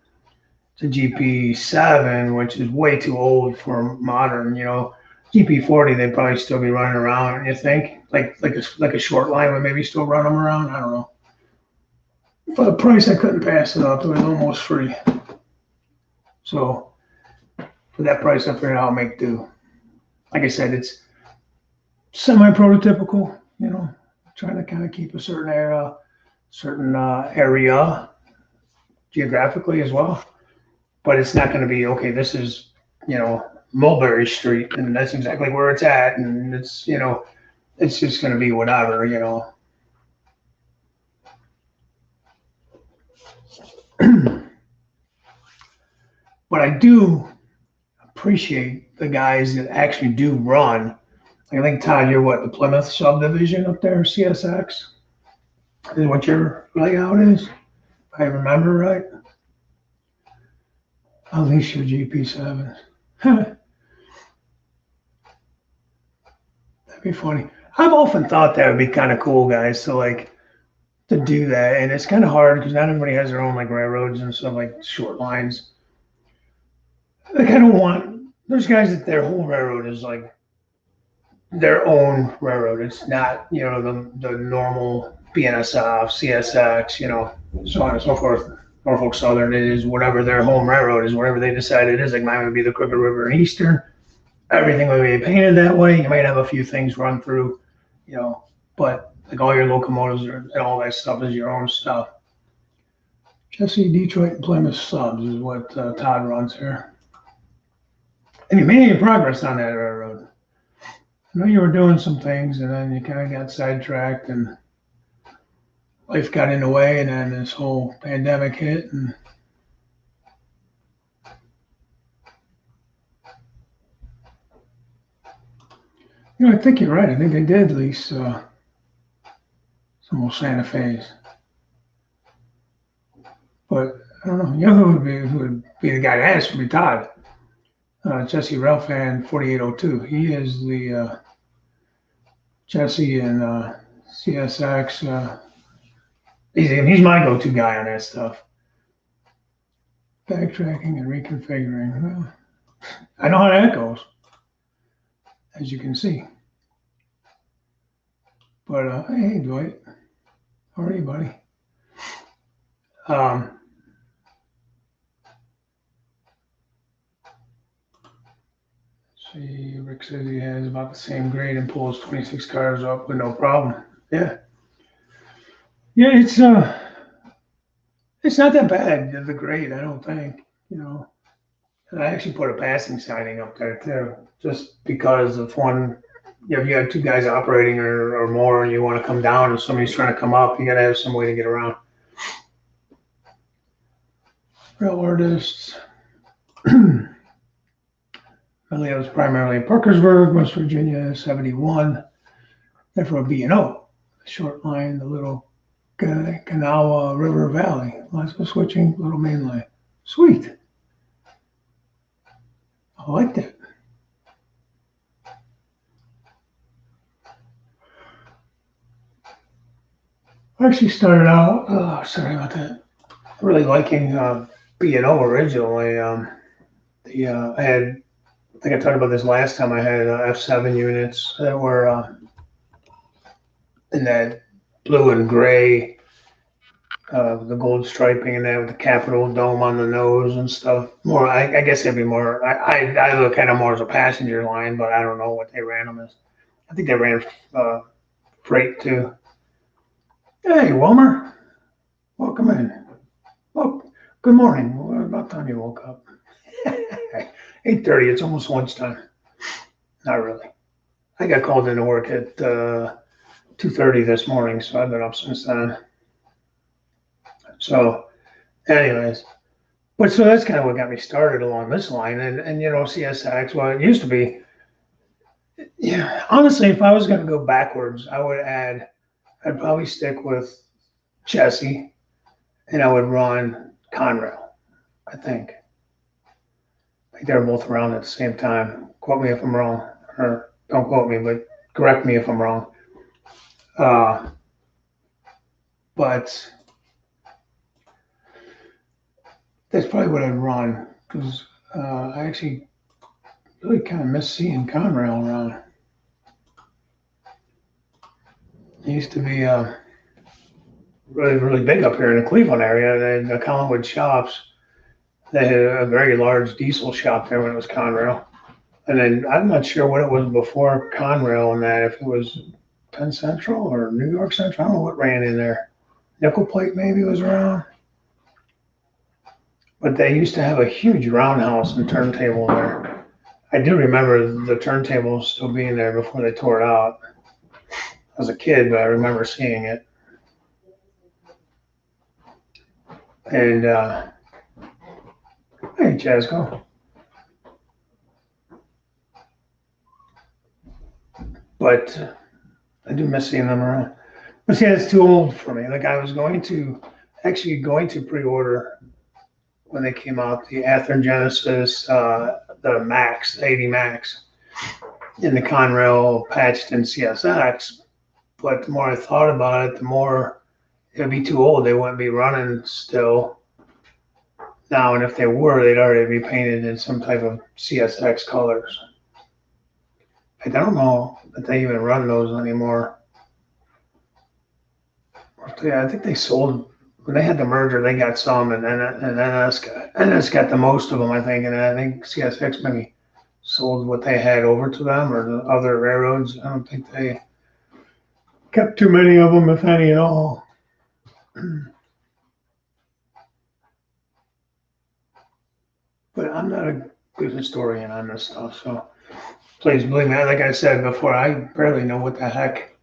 GP7, which is way too old for modern. GP40, they'd probably still be running around. You think like a short line would maybe still run them around? I don't know. For the price, I couldn't pass it up. It was almost free. So For that price, I figured I'll make do. Like I said, it's semi-prototypical, trying to kind of keep a certain area geographically as well. But it's not going to be, okay, this is, Mulberry Street, and that's exactly where it's at, and it's just going to be whatever. But I do appreciate the guys that actually do run. I think, Todd, you're what, the Plymouth subdivision up there, CSX? Is what your layout is, if I remember right. At least your GP7. That'd be funny. I've often thought that would be kind of cool, guys, to do that. And it's kind of hard because not everybody has their own like railroads and stuff, like short lines. They kind of want, there's guys that their whole railroad is like their own railroad. It's not, the normal BNSF, CSX, so on and so forth. Norfolk Southern is whatever their home railroad is, whatever they decide it is. Like mine would be the Crooked River and Eastern. Everything would be painted that way. You might have a few things run through, but like all your locomotives and all that stuff is your own stuff. Jesse, Detroit, and Plymouth subs is what Todd runs here. And you made any progress on that railroad? I know you were doing some things, and then you kind of got sidetracked, and life got in the way, and then this whole pandemic hit, and I think you're right. I think they did lease some old Santa Fe's, but I don't know. Who would be the guy to ask? Would be Todd. Jesse Relfan 4802. He is the Jesse and CSX. He's my go-to guy on that stuff. Backtracking and reconfiguring. Well, I know how that goes, as you can see. But hey, Dwight, how are you, buddy? See, Rick says he has about the same grade and pulls 26 cars up with no problem. Yeah. Yeah, it's not that bad, the grade, I don't think, And I actually put a passing siding up there too, just because if if you have two guys operating or more and you want to come down and somebody's trying to come up, you got to have some way to get around. Real artists. Really, I was primarily in Parkersburg, West Virginia, 71. Then for a B&O, short line, the little Kanawha River Valley. Lots of switching, little main line. Sweet. I like that. I actually started out, sorry about that, really liking B&O originally. I think I talked about this last time. I had F7 units that were in that blue and gray, the gold striping and that with the Capitol dome on the nose and stuff. More, I guess it'd be more. I look at them more as a passenger line, but I don't know what they ran them as. I think they ran freight too. Hey, Wilmer, welcome in. Oh, good morning. Well, about time you woke up. 8:30. It's almost lunchtime. Not really. I got called into work at 2:30 this morning, so I've been up since then. So, anyways, but so that's kind of what got me started along this line, and CSX. Well, it used to be. Yeah, honestly, if I was going to go backwards, I'd probably stick with Jesse, and I would run Conrail. I think they were both around at the same time. Quote me if I'm wrong, or don't quote me, but correct me if I'm wrong. But that's probably what I'd run because I actually really kind of miss seeing Conrail around. It used to be really, really big up here in the Cleveland area. The Collinwood shops They had a very large diesel shop there when it was Conrail. And then I'm not sure what it was before Conrail and that, if it was Penn Central or New York Central. I don't know what ran in there. Nickel Plate maybe was around. But they used to have a huge roundhouse and turntable there. I do remember the turntable still being there before they tore it out. I was a kid, but I remember seeing it. And hey, Jasco. But I do miss seeing them around. But see, it's too old for me. Like I was actually going to pre-order when they came out, the Athearn Genesis, the Max, the 80 Max, and the Conrail patched in CSX. But the more I thought about it, the more it would be too old. They wouldn't be running still now. And if they were, they'd already be painted in some type of CSX colors. I don't know that they even run those anymore. Yeah, I think they sold when they had the merger. They got some, and then NS got the most of them, I think. And I think CSX maybe sold what they had over to them or the other railroads. I don't think they kept too many of them, if any at all. But I'm not a good historian on this stuff, so please believe me. Like I said before, I barely know what the heck.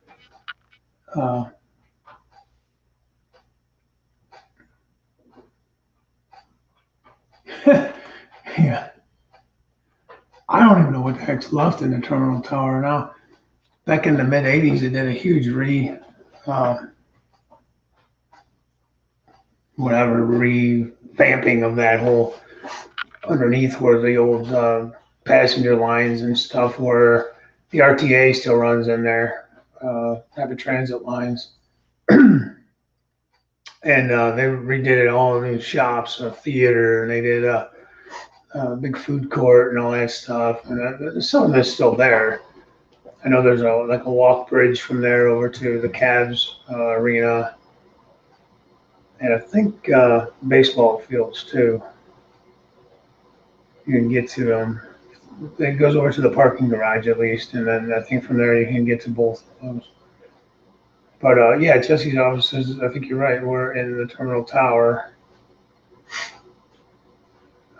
Yeah, I don't even know what the heck's left in the terminal tower now. Back in the mid '80s, they did a huge revamping of that whole underneath where the old passenger lines and stuff were. The RTA still runs in there, rapid transit lines. And they redid it all in these shops, a theater, and they did a big food court and all that stuff. And some of it's still there. I know there's a walk bridge from there over to the Cavs arena, and I think baseball fields too. You can get to them. It goes over to the parking garage at least, and then I think from there you can get to both of those. But yeah, Jesse's offices. I think you're right. We're in the terminal tower.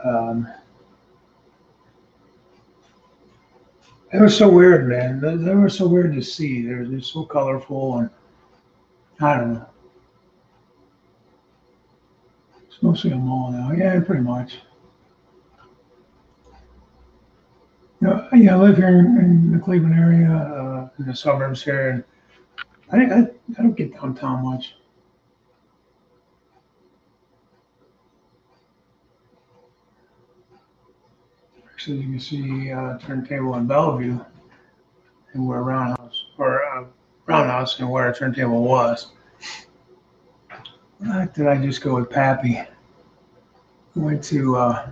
Um, They were so weird, man. They were so weird to see. They're so colorful, and I don't know. It's mostly a mall now. Yeah, pretty much. Yeah, I live here in the Cleveland area, in the suburbs here, and I don't get downtown much. Actually, you can see turntable in Bellevue and where Roundhouse and where a turntable was. Why did I just go with Pappy? I went to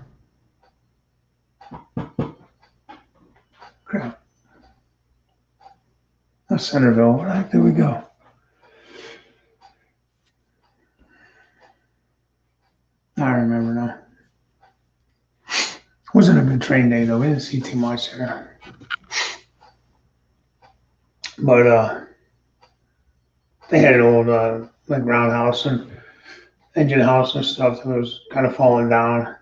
crap. Not Centerville. Where the heck did we go? I remember now. Wasn't a good train day though. We didn't see too much there. But they had an old like roundhouse and engine house and stuff that was kind of falling down.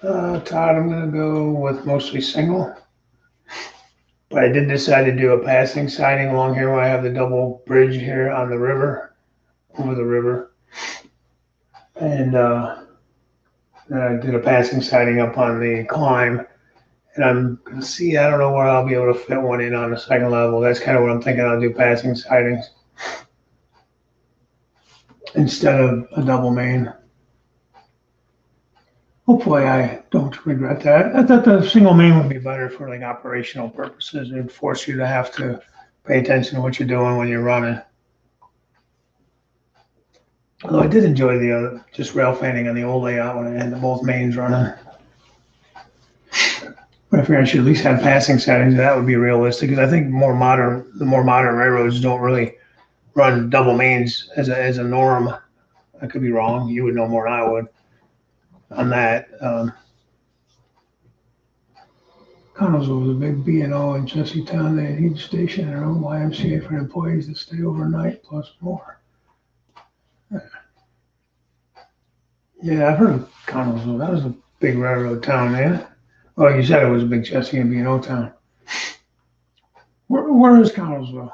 Todd, I'm gonna go with mostly single. But I did decide to do a passing siding along here where I have the double bridge here on the river, over the river. And then I did a passing siding up on the climb. And I'm gonna see, I don't know where I'll be able to fit one in on the second level. That's kind of what I'm thinking. I'll do passing sidings instead of a double main. Hopefully I don't regret that. I thought the single main would be better for like operational purposes. It would force you to have to pay attention to what you're doing when you're running. Although I did enjoy the just rail fanning on the old layout when I had both mains running. But I figure I should at least have passing settings. That would be realistic because I think the more modern railroads don't really run double mains as a norm. I could be wrong. You would know more than I would on that. Connellsville was a big B&O in Chestertown. They had each station their own YMCA for employees to stay overnight plus more. Yeah, I've heard of Connellsville. That was a big railroad town, man. Well, you said it was a big Chesapeake and B&O town. Where is Connellsville,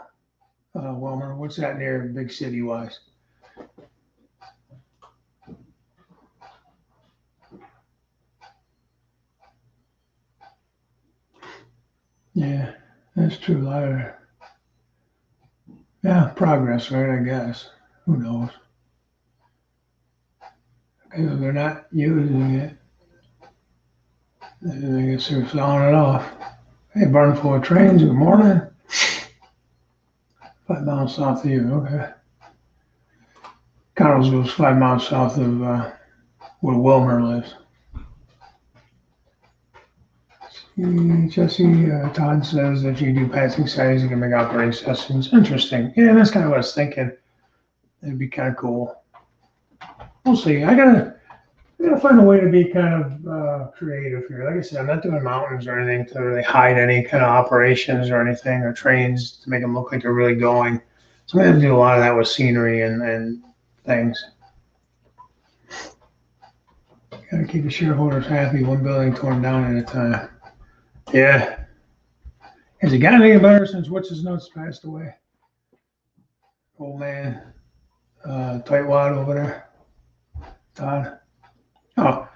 Wilmer? What's that near, big city wise? Yeah, that's true. A lot of, yeah, progress, right? I guess. Who knows? Okay, if they're not using it, then I guess they're selling it off. Hey, barn full of trains. Good morning. 5 miles south of you. Okay. Connellsville's 5 miles south of where Wilmer lives. Jesse Todd says that you do passing settings, you can make operating systems. Interesting. Yeah, that's kind of what I was thinking. It'd be kind of cool. We'll see. I gotta find a way to be kind of creative here. Like I said, I'm not doing mountains or anything to really hide any kind of operations or anything or trains to make them look like they're really going. So I'm gonna do a lot of that with scenery and things. Gotta keep the shareholders happy. One building torn down at a time. Yeah. Has it gotten any better since What's His Nuts passed away? Old man, tightwad over there, Todd. Oh,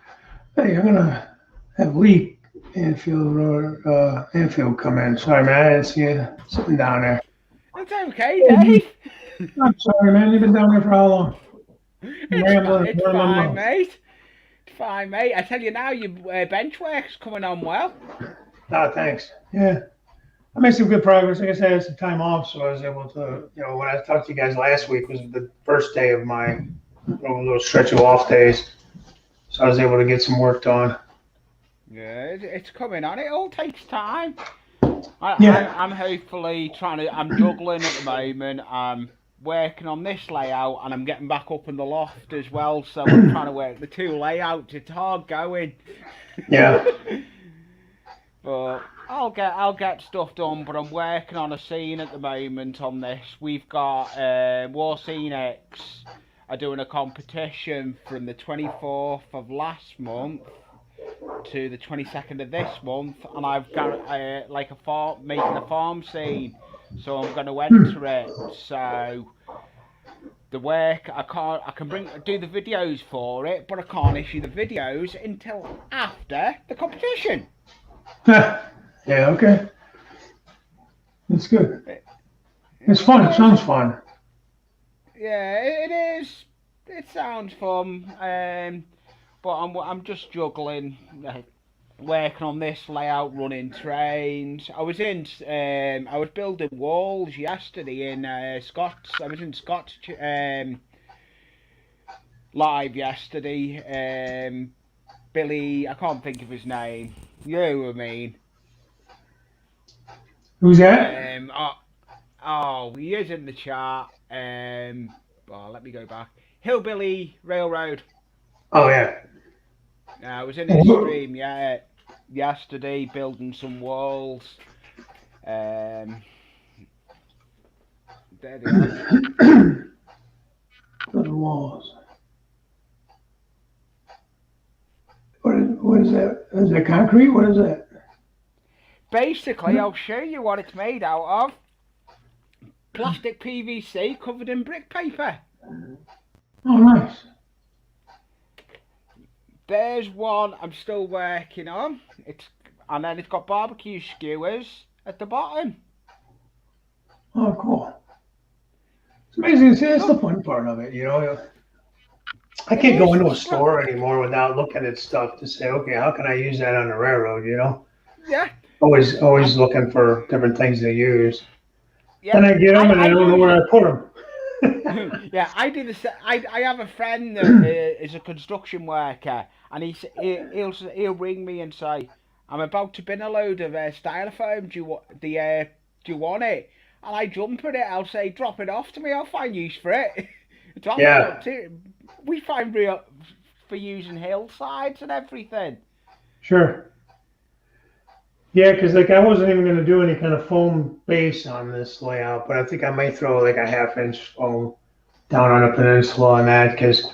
hey, I'm gonna have Lee Anfield come in. Sorry, man, I didn't see you sitting down there. It's okay, Dave. I'm sorry, man. You've been down there for how long? It's fine, mate. It's fine, mate. I tell you now, your bench work's coming on well. Oh, thanks. Yeah. I made some good progress. Like I said, I had some time off, so I was able to, when I talked to you guys last week was the first day of my little stretch of off days. So I was able to get some work done. Yeah, it's coming on. It all takes time. Yeah. I'm hopefully I'm juggling at the moment. I'm working on this layout and I'm getting back up in the loft as well. So I'm trying to work the two layouts. It's hard going. Yeah. But I'll get stuff done. But I'm working on a scene at the moment on this. We've got War Scene X are doing a competition from the 24th of last month to the 22nd of this month, and I've got making a farm scene, so I'm going to enter it. So the work I can do the videos for it, but I can't issue the videos until after the competition. Yeah, okay. It's good. It's fun. It sounds fun. Yeah, it is. It sounds fun. But I'm just juggling, working on this layout, running trains. I was building walls yesterday in Scott's. I was in Scott's live yesterday. Billy, I can't think of his name. You know what I mean? Who's that? He is in the chat. Let me go back. Hillbilly Railroad. Oh yeah. I was in his stream, yesterday building some walls. There they are. Building walls. What is that? Is that concrete? What is that? Basically, I'll show you what it's made out of. Plastic PVC covered in brick paper. Oh, nice. There's one I'm still working on. And then it's got barbecue skewers at the bottom. Oh, cool. It's amazing. See, that's the fun part of it, I can't go into a store anymore without looking at stuff to say, okay, how can I use that on the railroad, Yeah. Always looking for different things to use. Yeah. Then I get them and I don't know where I put them. Yeah, I do the same. I have a friend that is a construction worker, and he'll ring me and say, I'm about to bin a load of styrofoam. Do you want it? And I jump at it. I'll say, drop it off to me. I'll find use for it. Yeah, We find real for using hillsides and everything. sure. Yeah, because like I wasn't even going to do any kind of foam base on this layout, but I think I might throw like a half-inch foam down on a peninsula on that because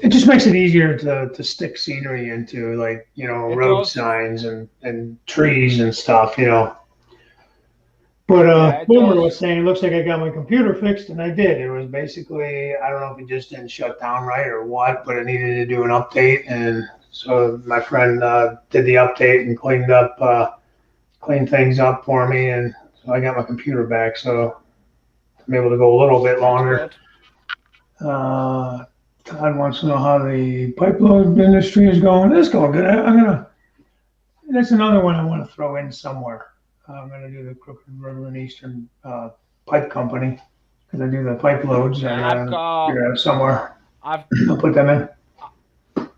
it just makes it easier to stick scenery into, like, It road does. signs and trees and stuff, But Yeah, it Boomer does. was saying, it looks like I got my computer fixed, and I did. It was basically, I don't know if it just didn't shut down right or what, but it needed to do an update, and so my friend did the update and cleaned things up for me, and so I got my computer back, so I'm able to go a little bit That's longer. good. Todd wants to know how the pipe load industry is going. It's going good. That's another one I want to throw in somewhere. I'm gonna do the Crooked River and Eastern Pipe Company because I do the pipe loads. I Yeah, gotta figure out somewhere. I've, I'll put them in.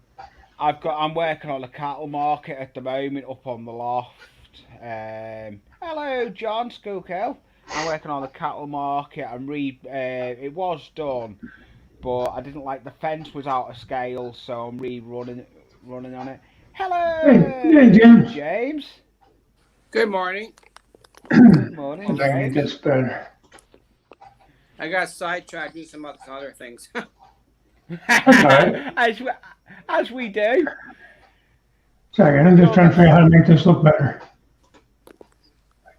I'm working on a cattle market at the moment up on the loft. Hello, John Skookell. I'm working on a cattle market. It was done, but I didn't like the fence was out of scale, so I'm running on it. Hey, Hello, James. James. Good morning. Good morning, Hold on, get James. this better. I got sidetracked doing some other things. That's all right. As we do. Sorry, I'm just trying to figure out how to make this look better.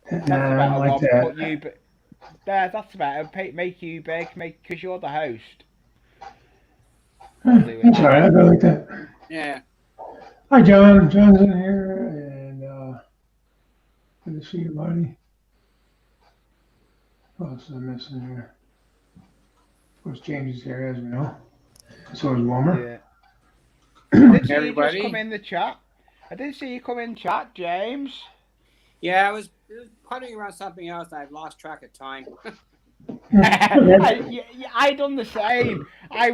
That's the better Like one. that. Put you, there. That's better. Make you big. Because you're the host. That's all right. I'll go like that. Yeah. Hi, John. John's in here, and good to see you, buddy. What else am I missing here? Of course, James is here, as we know. So is Wilmer. Yeah. I did see Everybody. you just come in the chat. I did see you come in chat, James. Yeah, I was putting around something else and I've lost track of time. I done the same. I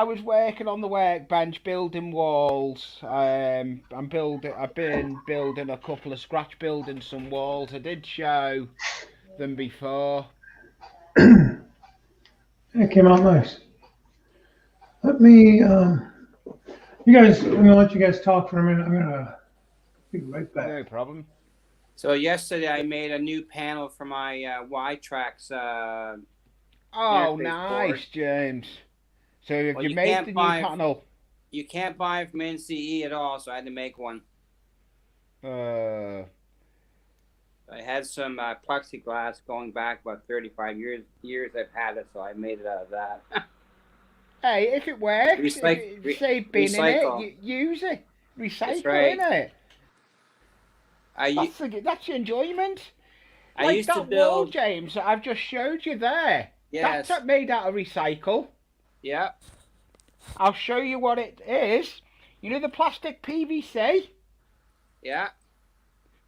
was working on the workbench building walls. I've been building a couple of scratch building some walls. I did show them before. It came out nice. Let me, you guys, I'm gonna let you guys talk for a minute. I'm gonna be right back. No problem. So yesterday I made a new panel for my Y-Trax. Oh, interface nice, board. James. So have Well, you you made can't the new buy- panel? You can't buy it from NCE at all, so I had to make one. Uh, I had some plexiglass going back about 35 years I've had it, so I made it out of that. Hey, if it works, if it say bin recycle. in it, use it. Recycle That's right. in it. That's the enjoyment. I Like used that to wall, build. James, that I've just showed you there. Yes. That's made out of recycle. Yeah. I'll show you what it is. You know the plastic PVC? Yeah.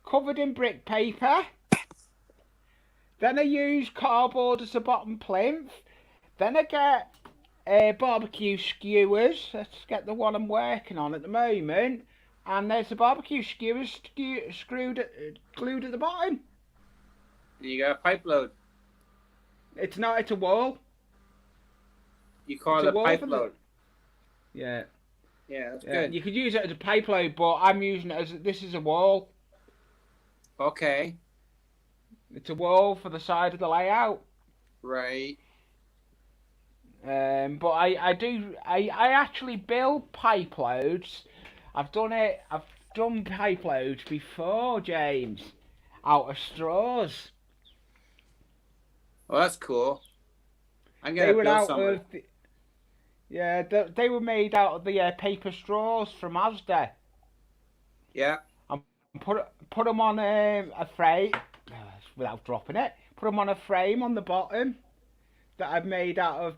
Covered in brick paper. Then I use cardboard as a bottom plinth. Then I get barbecue skewers. Let's get the one I'm working on at the moment. And there's the barbecue skewers glued at the bottom. And you got a pipe load. It's not, it's a wall. You call It's it a a wall pipe for the- load. Yeah. Yeah, that's Yeah, good. you could use it as a pipe load, but I'm using it as this is a wall. Okay. It's a wall for the side of the layout. Right. But I actually build pipe loads. I've done pipe loads before, James, out of straws. Well, that's cool. I'm They gonna were build out some. of they were made out of the paper straws from Asda. Yeah. Put them on a frame without dropping it. Put them on a frame on the bottom that I've made out of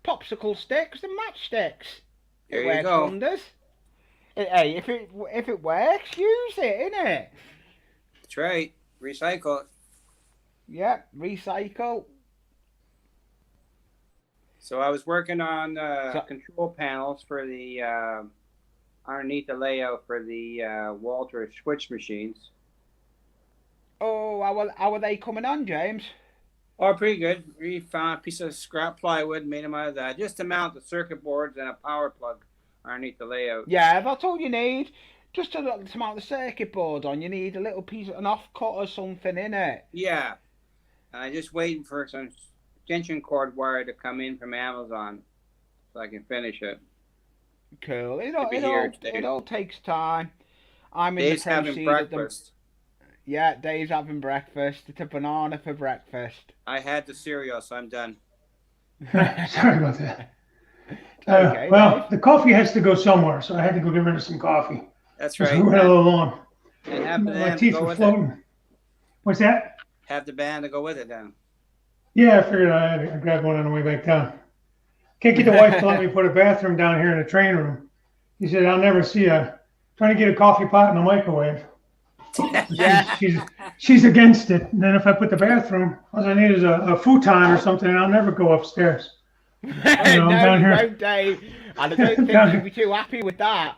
popsicle sticks and matchsticks. There It you works go. wonders. Hey, if it works, use it, innit? That's right. Recycle it. Yeah, recycle. So I was working on control panels for the underneath the layout for the Walter switch machines. Oh, how are they coming on, James? Oh, pretty good. We found a piece of scrap plywood, made them out of that, just to mount the circuit boards and a power plug underneath the layout. Yeah, that's all you need. Just to mount the circuit board on, you need a little piece of an offcut or something in it. Yeah. And I'm just waiting for some extension cord wire to come in from Amazon so I can finish it. Cool. It all takes time. I'm in Dave's the having proceed breakfast. Yeah, Dave's having breakfast. It's a banana for breakfast. I had the cereal, so I'm done. Sorry about that. Okay, well, Dave. the coffee has to go somewhere, so I had to go get rid of some coffee. That's So right. we went a little long. And have the My band to teeth go were with floating. it. What's that? Have the band to go with it then. Yeah, I figured I had to grab one on the way back down. Can't get the wife to let me put a bathroom down here in the train room. He said, I'll never see you trying to get a coffee pot in the microwave. Yeah. She's against it. And then if I put the bathroom, all I need is a futon or something, and I'll never go upstairs. No, down you here. won't, Dave. And I don't think Down you'll be too happy with that.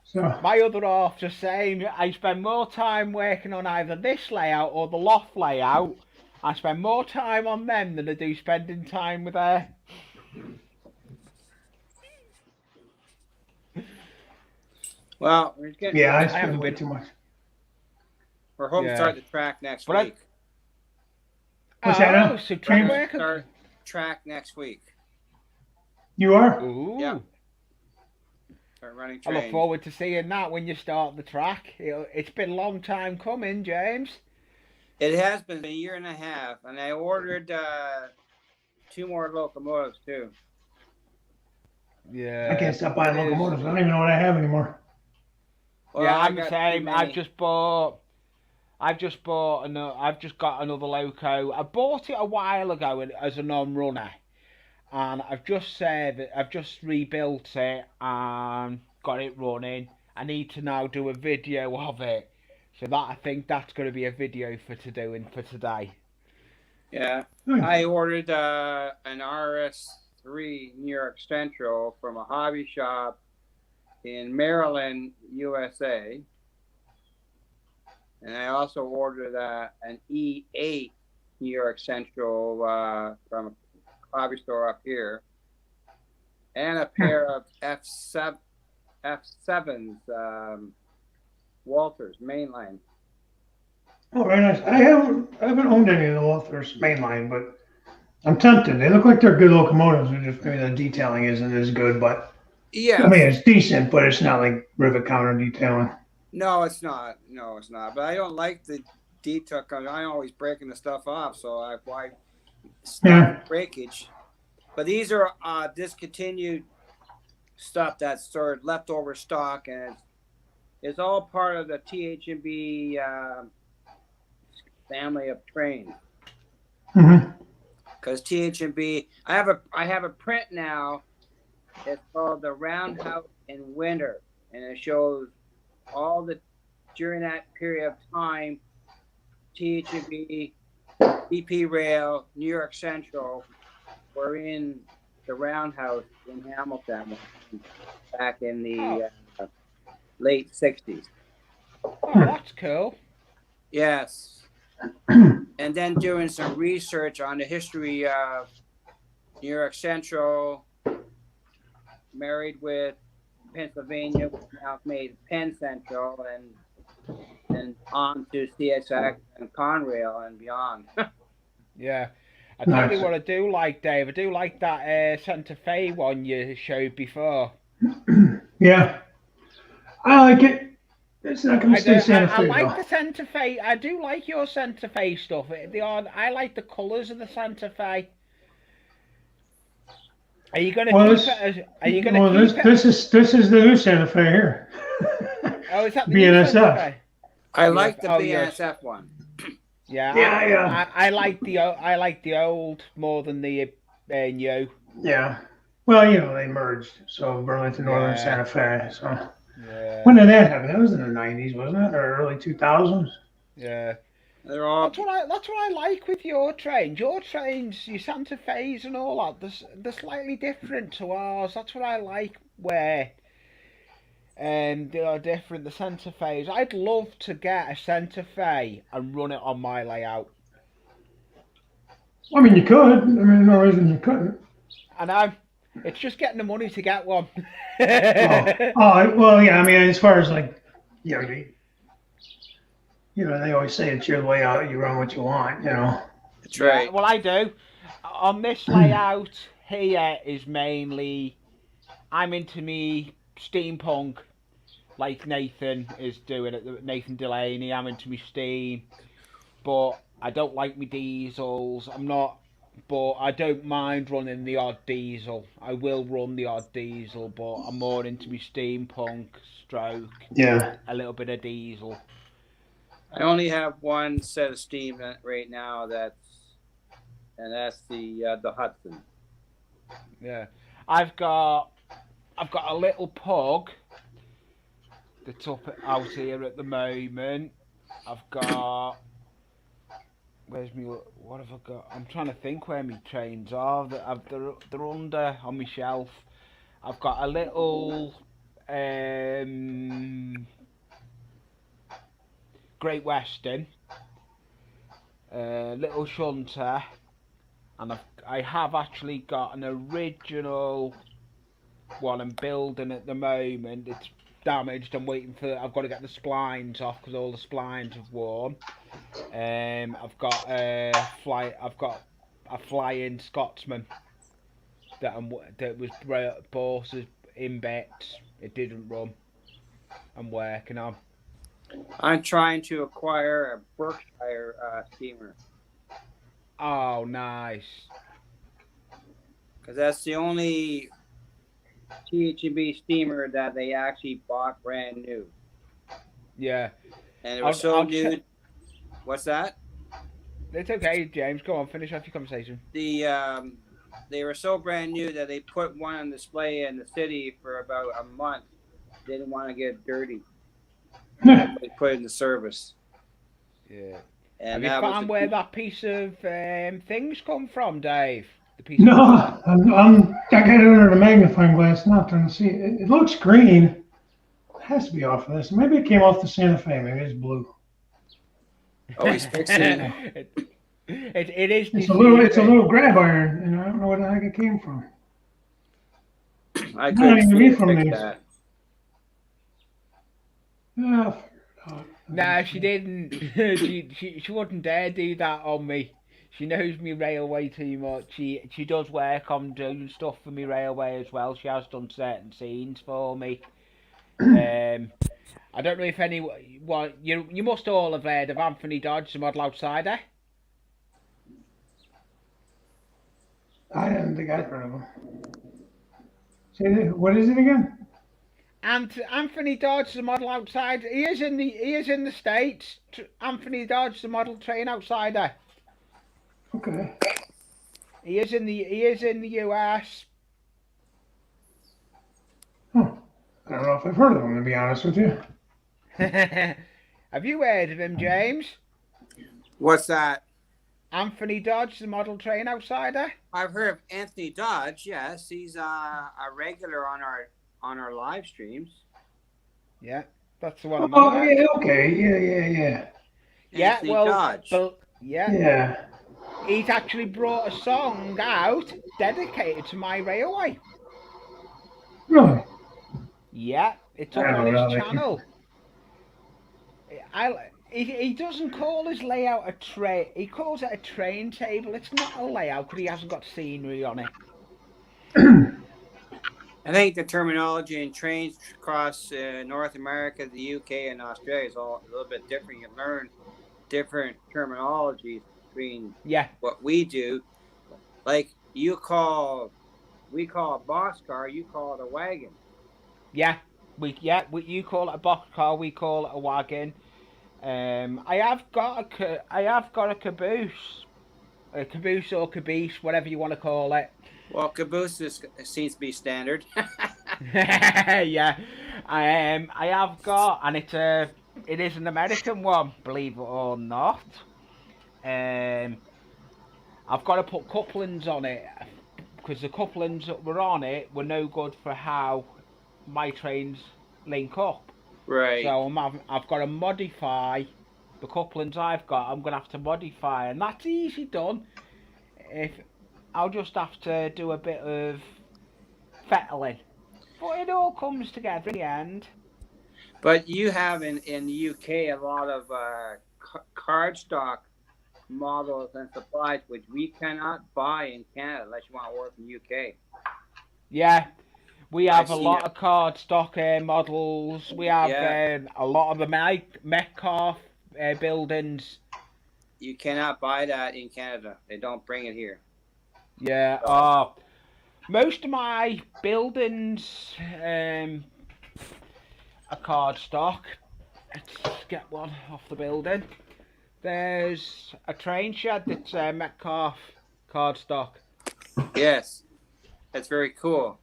So My other half's the same. I spend more time working on either this layout or the loft layout. I spend more time on them than I do spending time with her. Well, we're getting. yeah, I haven't spend way been- too much. We're hoping to start the track next But I- week. What's that now? So track James? work. Start track next week. You are? Ooh. Yeah. Start running I trains. look forward to seeing that when you start the track. It's been a long time coming, James. It has been a year and a half, and I ordered 2 more locomotives too. Yeah. I can't stop buying it is. locomotives. I don't even know what I have anymore. Well, Yeah, I I'm the got same. too I've many. just got another loco. I bought it a while ago as a non-runner, and I've just rebuilt it and got it running. I need to now do a video of it, so I think that's going to be a video for today. Yeah, Hmm. I ordered an RS3 New York Central from a hobby shop in Maryland, USA. And I also ordered an E8 New York Central from a hobby store up here. And a pair of F7s, Walters, mainline. Oh, very nice. I haven't owned any of the Walthers mainline, but I'm tempted. They look like they're good locomotives. They're just maybe the detailing isn't as good, but Yeah. I mean it's decent, but it's not like rivet counter detailing. No, it's not. No, it's not. But I don't like the detail because I'm always breaking the stuff off, so why stop Yeah. breakage. But these are discontinued stuff that's sort of leftover stock, and it's all part of the TH&B family of trains. Mm-hmm. Because TH&B, I have a print now. It's called the Roundhouse in Winter, and it shows all during that period of time, TH&B, BP Rail, New York Central were in the Roundhouse in Hamilton back in the late 60s. Oh, that's cool. Yes. And then doing some research on the history of New York Central, married with Pennsylvania, which now made Penn Central, and on to CSX and Conrail and beyond. Yeah. I tell you Nice. what I do like, Dave. I do like that Santa Fe one you showed before. Yeah. I like it. It's not going to stay Santa I Fe, like though. the Santa Fe. I do like your Santa Fe stuff. I like the colours of the Santa Fe. Are you going to Well, keep this- it? Are you going to keep it? This is the new Santa Fe here. Oh, is that the new Santa BNSF. Fe? I like the Oh, yes. BNSF one. Yeah. Yeah. I like the old more than the new. Yeah. Well, they merged. So Burlington Northern Yeah. Santa Fe. So Yeah. when did that happen? That was in the 90s, wasn't it? Or early 2000s? Yeah. They're all That's what I like with your trains. Your trains, your Santa Fe's and all that, they're slightly different to ours. That's what I like. Where They are different. The Santa Fe's. I'd love to get a Santa Fe and run it on my layout. I mean, you could. I mean, no reason you couldn't. I know. It's just getting the money to get one. Well, yeah. I mean, as far as like, you know, they always say it's your layout. You run what you want. You know. That's right. Yeah, well, I do. On this layout here is mainly, I'm into me steampunk, like Nathan is doing it. Nathan Delaney. I'm into me steam, but I don't like me diesels. I'm not. But I don't mind running the odd diesel. I will run the odd diesel, but I'm more into me steampunk stroke. Yeah. A little bit of diesel. I only have one set of steam right now. That's the Hudson. Yeah, I've got a little pug that's up out here at the moment. I've got. Where's me? What have I got? I'm trying to think where my trains are. They're under on my shelf. I've got a little Great Western, little shunter, and I have actually got an original one I'm building at the moment. It's damaged. I'm waiting for. I've got to get the splines off because all the splines have worn. I've got a flying Scotsman that was bought in bits. It didn't run. I'm working on. I'm trying to acquire a Berkshire steamer. Oh, nice. Because that's the only THB steamer that they actually bought brand new. Yeah. And it was so new. What's that? It's okay, James. Go on, finish off your conversation. They were so brand new that they put one on display in the city for about a month. They didn't want to get dirty. They put it in the service. Yeah. And have you found where that piece of things come from, Dave? The piece no, I got it under the magnifying glass now, trying to see it. It looks green. It has to be off of this. Maybe it came off the Santa Fe. Maybe it's blue. Oh, he's fixing it. It is. It's a little grab iron, and I don't know where the heck it came from. I couldn't see it from fix that. No, she didn't. she wouldn't dare do that on me. She knows me railway too much. She does work on doing stuff for me railway as well. She has done certain scenes for me. I don't know if anyone you must all have heard of Anthony Dodge, the model outsider. I didn't think I'd heard of him. Say what is it again? Anthony Dodge, the model outsider. He is in the States. Anthony Dodge, the model train outsider. Okay. He is in the US. Huh. I don't know if I've heard of him, to be honest with you. Have you heard of him, James? What's that? Anthony Dodge, the model train outsider. I've heard of Anthony Dodge. Yes, he's a regular on our live streams. Yeah, that's the one. Yeah, okay, yeah. Yeah, Anthony Dodge. Yeah. He's actually brought a song out dedicated to my railway. Really? Yeah, it's up on his channel. He doesn't call his layout a train. He calls it a train table. It's not a layout because he hasn't got scenery on it. I think the terminology in trains across North America, the UK, and Australia is all a little bit different. You learn different terminologies between what we do. Like we call a boxcar, you call it a wagon. Yeah, you call it a boxcar, we call it a wagon. I have got a caboose or caboose, whatever you want to call it. Well, caboose seems to be standard. Yeah, I have got, and it is an American one, believe it or not. I've got to put couplings on it because the couplings that were on it were no good for how my trains link up. Right. So I've got to modify the couplings I've got. I'm gonna have to modify, and that's easy done. If I'll just have to do a bit of fettling, but it all comes together in the end. But you have in the UK a lot of cardstock models and supplies which we cannot buy in Canada unless you want to order from the UK. Yeah, we I've have a seen lot it. of cardstock models. We have Yeah. a lot of the Metcalf buildings. You cannot buy that in Canada. They don't bring it here. Yeah, most of my buildings are cardstock. Let's get one off the building. There's a train shed that's Metcalf cardstock. Yes, that's very cool.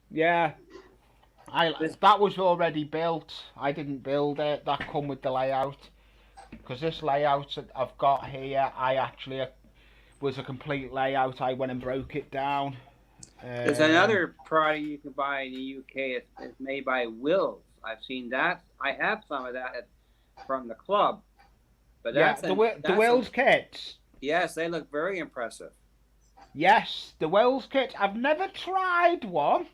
Yeah, that was already built. I didn't build it. That come with the layout. Because this layout that I've got here, I actually was a complete layout. I went and broke it down. There's another product you can buy in the UK. It's made by Wills. I've seen that. I have some of that from the club. But yeah, the Wills kits. Yes, they look very impressive. Yes, the Wills kits. I've never tried one,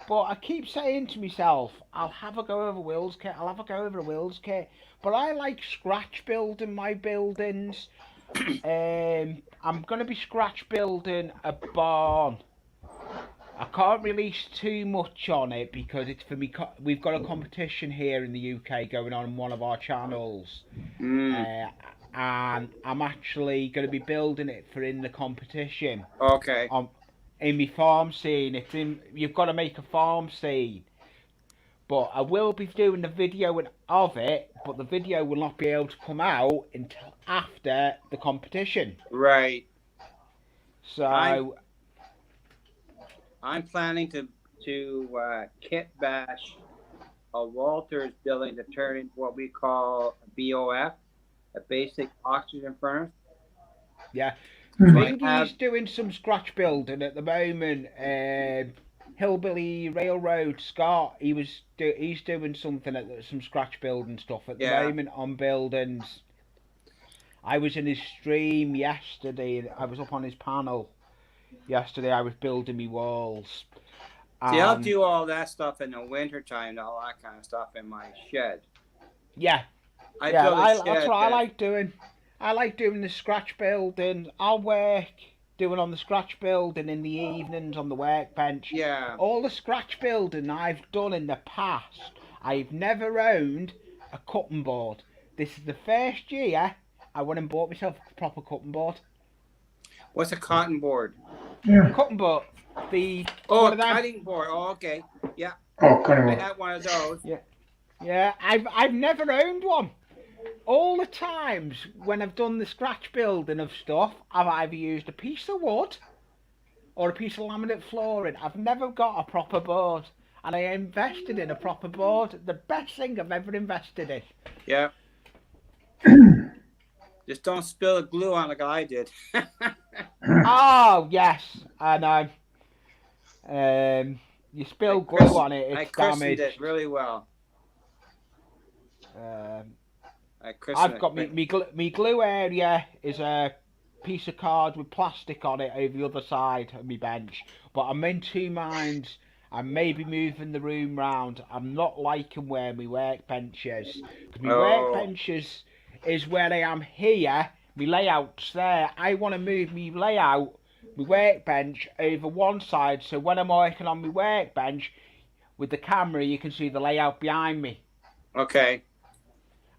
but I keep saying to myself, I'll have a go over Wills kit. I'll have a go over a Wills kit. But I like scratch building my buildings. I'm going to be scratch building a barn. I can't release too much on it because it's for me. We've got a competition here in the UK going on one of our channels, and I'm actually going to be building it for in the competition. Okay. In my farm scene, you've got to make a farm scene. But I will be doing the video of it, but the video will not be able to come out until after the competition. Right. So I'm planning to kit bash a Walters building to turn into what we call a BOF, a basic oxygen furnace. Yeah. He's doing some scratch building at the moment. Hillbilly Railroad, Scott, he's doing something some scratch building stuff at the moment on buildings. I was in his stream yesterday. I was up on his panel yesterday. I was building me walls. See, I'll do all that stuff in the winter time, all that kind of stuff in my shed. Yeah, that's what I like doing. I like doing the scratch building. I'll work doing on the scratch building in the evenings on the workbench. Yeah. All the scratch building I've done in the past, I've never owned a cutting board. This is the first year I went and bought myself a proper cutting board. What's a cotton board? Yeah. Cutting board. Cutting board. Oh, okay. Yeah. Oh, cutting board. I had one of those. Yeah. Yeah, I've never owned one. All the times when I've done the scratch building of stuff, I've either used a piece of wood or a piece of laminate flooring. I've never got a proper board. And I invested in a proper board. The best thing I've ever invested in. Yeah. Just don't spill the glue on like I did. Oh, yes, I know. You spill glue on it, it's damaged. I christened it really well. I've got me glue area is a piece of card with plastic on it over the other side of my bench. But I'm in two minds. I may be moving the room round. I'm not liking where my workbench is. Because my workbench is where I am here. My layout's there. I want to move my layout, my workbench, over one side. So when I'm working on my workbench, with the camera, you can see the layout behind me. Okay.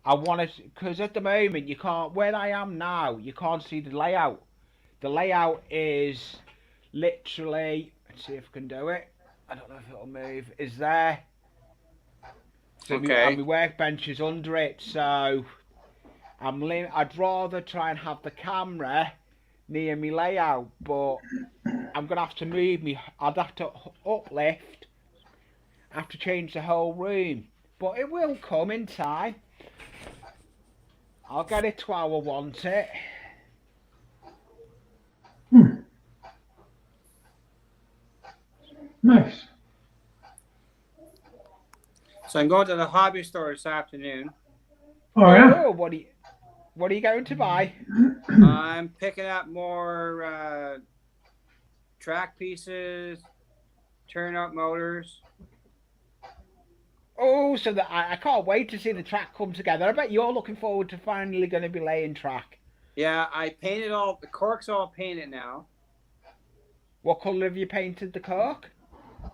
I want to, because at the moment you can't, where I am now, you can't see the layout. The layout is literally, let's see if I can do it. I don't know if it'll move. Is there? So okay. My workbench is under it, so I'd rather try and have the camera near me layout, but I'm gonna have to move me. I'd have to uplift. I have to change the whole room, but it will come in time. I'll get it to how I want it. Nice. So I'm going to the hobby store this afternoon. Oh yeah. Oh, what are you going to buy? I'm picking up more track pieces, turnout motors. Oh, so that I can't wait to see the track come together. I bet you're looking forward to finally going to be laying track. Yeah, I painted all the corks all painted now. What colour have you painted the cork?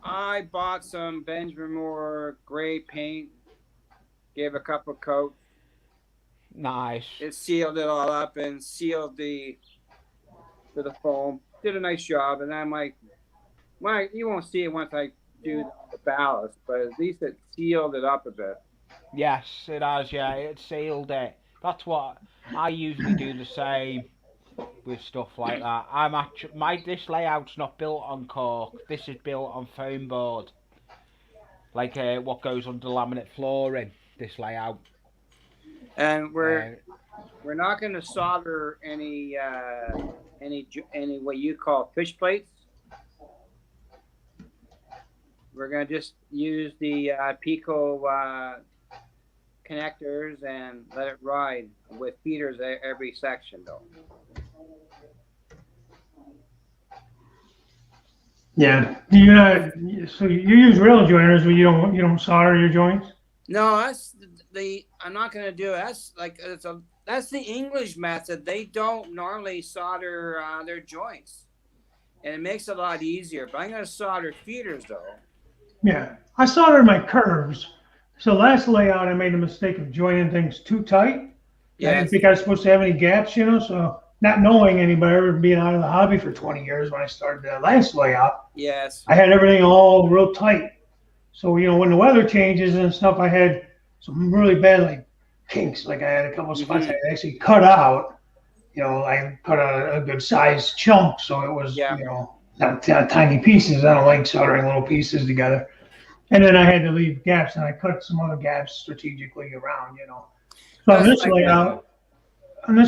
I bought some Benjamin Moore gray paint, gave a couple of coats. Nice. It sealed it all up and sealed the foam. Did a nice job, and I'm like, well, you won't see it once I do the ballast, but at least it sealed it up a bit. Yes, it has. Yeah, it sealed it. That's what I usually do the same with stuff like that. This layout's not built on cork. This is built on foam board, like what goes under laminate flooring. This layout. And we're not going to solder any what you call fish plates. We're going to just use the Pico connectors and let it ride with feeders every section, though. Yeah. Do you not? So you use rail joiners, but you don't solder your joints? No, that's I'm not going to do it. That's the English method. They don't normally solder their joints, and it makes it a lot easier. But I'm going to solder feeders though. Yeah. I soldered my curves. So last layout, I made the mistake of joining things too tight. Yeah. I didn't think I was supposed to have any gaps, So not knowing anybody, being out of the hobby for 20 years, when I started the last layout, yes, I had everything all real tight. So when the weather changes and stuff, I had some really bad like kinks. Like I had a couple of spots I actually cut out. I cut a good sized chunk, so it was not tiny pieces. I don't like soldering little pieces together. And then I had to leave gaps, and I cut some other gaps strategically around. So on this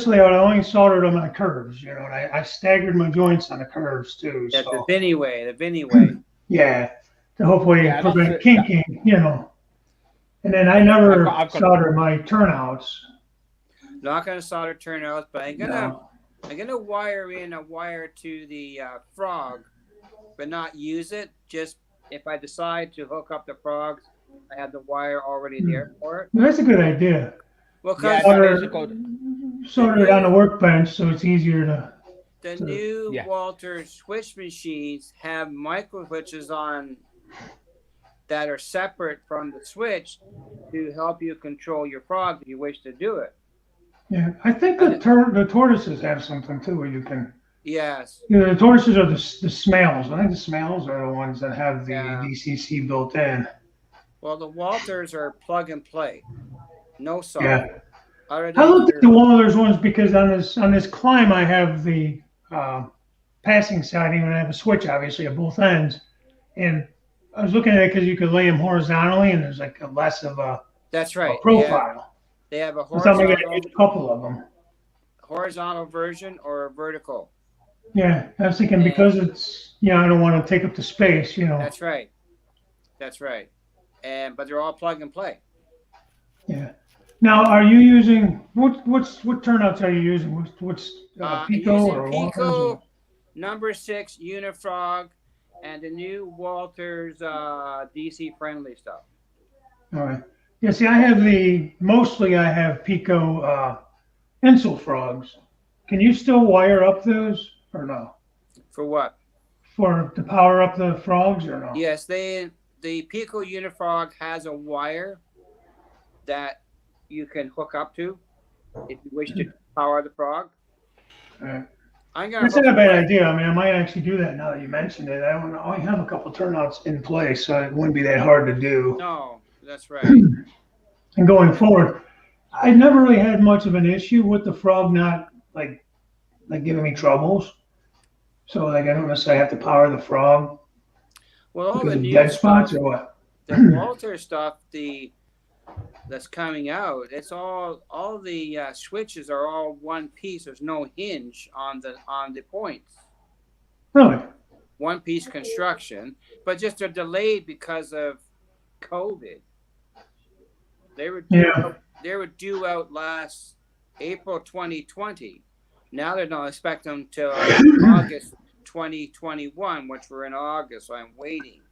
layout, I only soldered on my curves. And I staggered my joints on the curves too. Yeah, so. the Vinny way. Yeah, to hopefully prevent kinking. And then I never solder my turnouts. Not going to solder turnouts, but I'm gonna wire in a wire to the frog, but not use it. Just if I decide to hook up the frogs, I have the wire already there for it. That's a good idea. Well, because solder it on the workbench, so it's easier to. The new Walter switch machines have micro switches on that are separate from the switch to help you control your frog if you wish to do it. Yeah, I think the tortoises have something too where you can. Yes. The tortoises are the smales. I think the smales are the ones that have the DCC built in. Well, the Walters are plug and play, no solder. Yeah. I looked at the Walters ones because on this climb I have the passing siding and I have a switch obviously at both ends, and I was looking at it because you could lay them horizontally and there's like a less of a profile. They have a horizontal. A couple of them. Horizontal version or a vertical. Yeah, I was thinking because it's I don't want to take up the space. That's right. But they're all plug and play. Yeah. Now, are you using what turnouts are you using? What's Pico or Pico number 6 Unifrog and the new Walters DC friendly stuff. All right. Yeah. See, I have Pico Insel frogs. Can you still wire up those or no? For what? To power up the frogs or no? Yes, the Pico Unifrog has a wire that you can hook up to if you wish to power the frog. That's not a bad idea. I mean, I might actually do that now that you mentioned it. I only have a couple turnouts in place, so it wouldn't be that hard to do. No, that's right. And going forward, I never really had much of an issue with the frog not like giving me troubles. So I don't necessarily have to power the frog. Well, all because the of new dead spots stuff, or what? The Walter stuff, that's coming out. It's all the switches are all one piece. There's no hinge on the points. Really? One piece construction, but just they're delayed because of COVID. They were Yeah. due out last April 2020. Now they don't expect them till August 2021, which we're in August, so I'm waiting.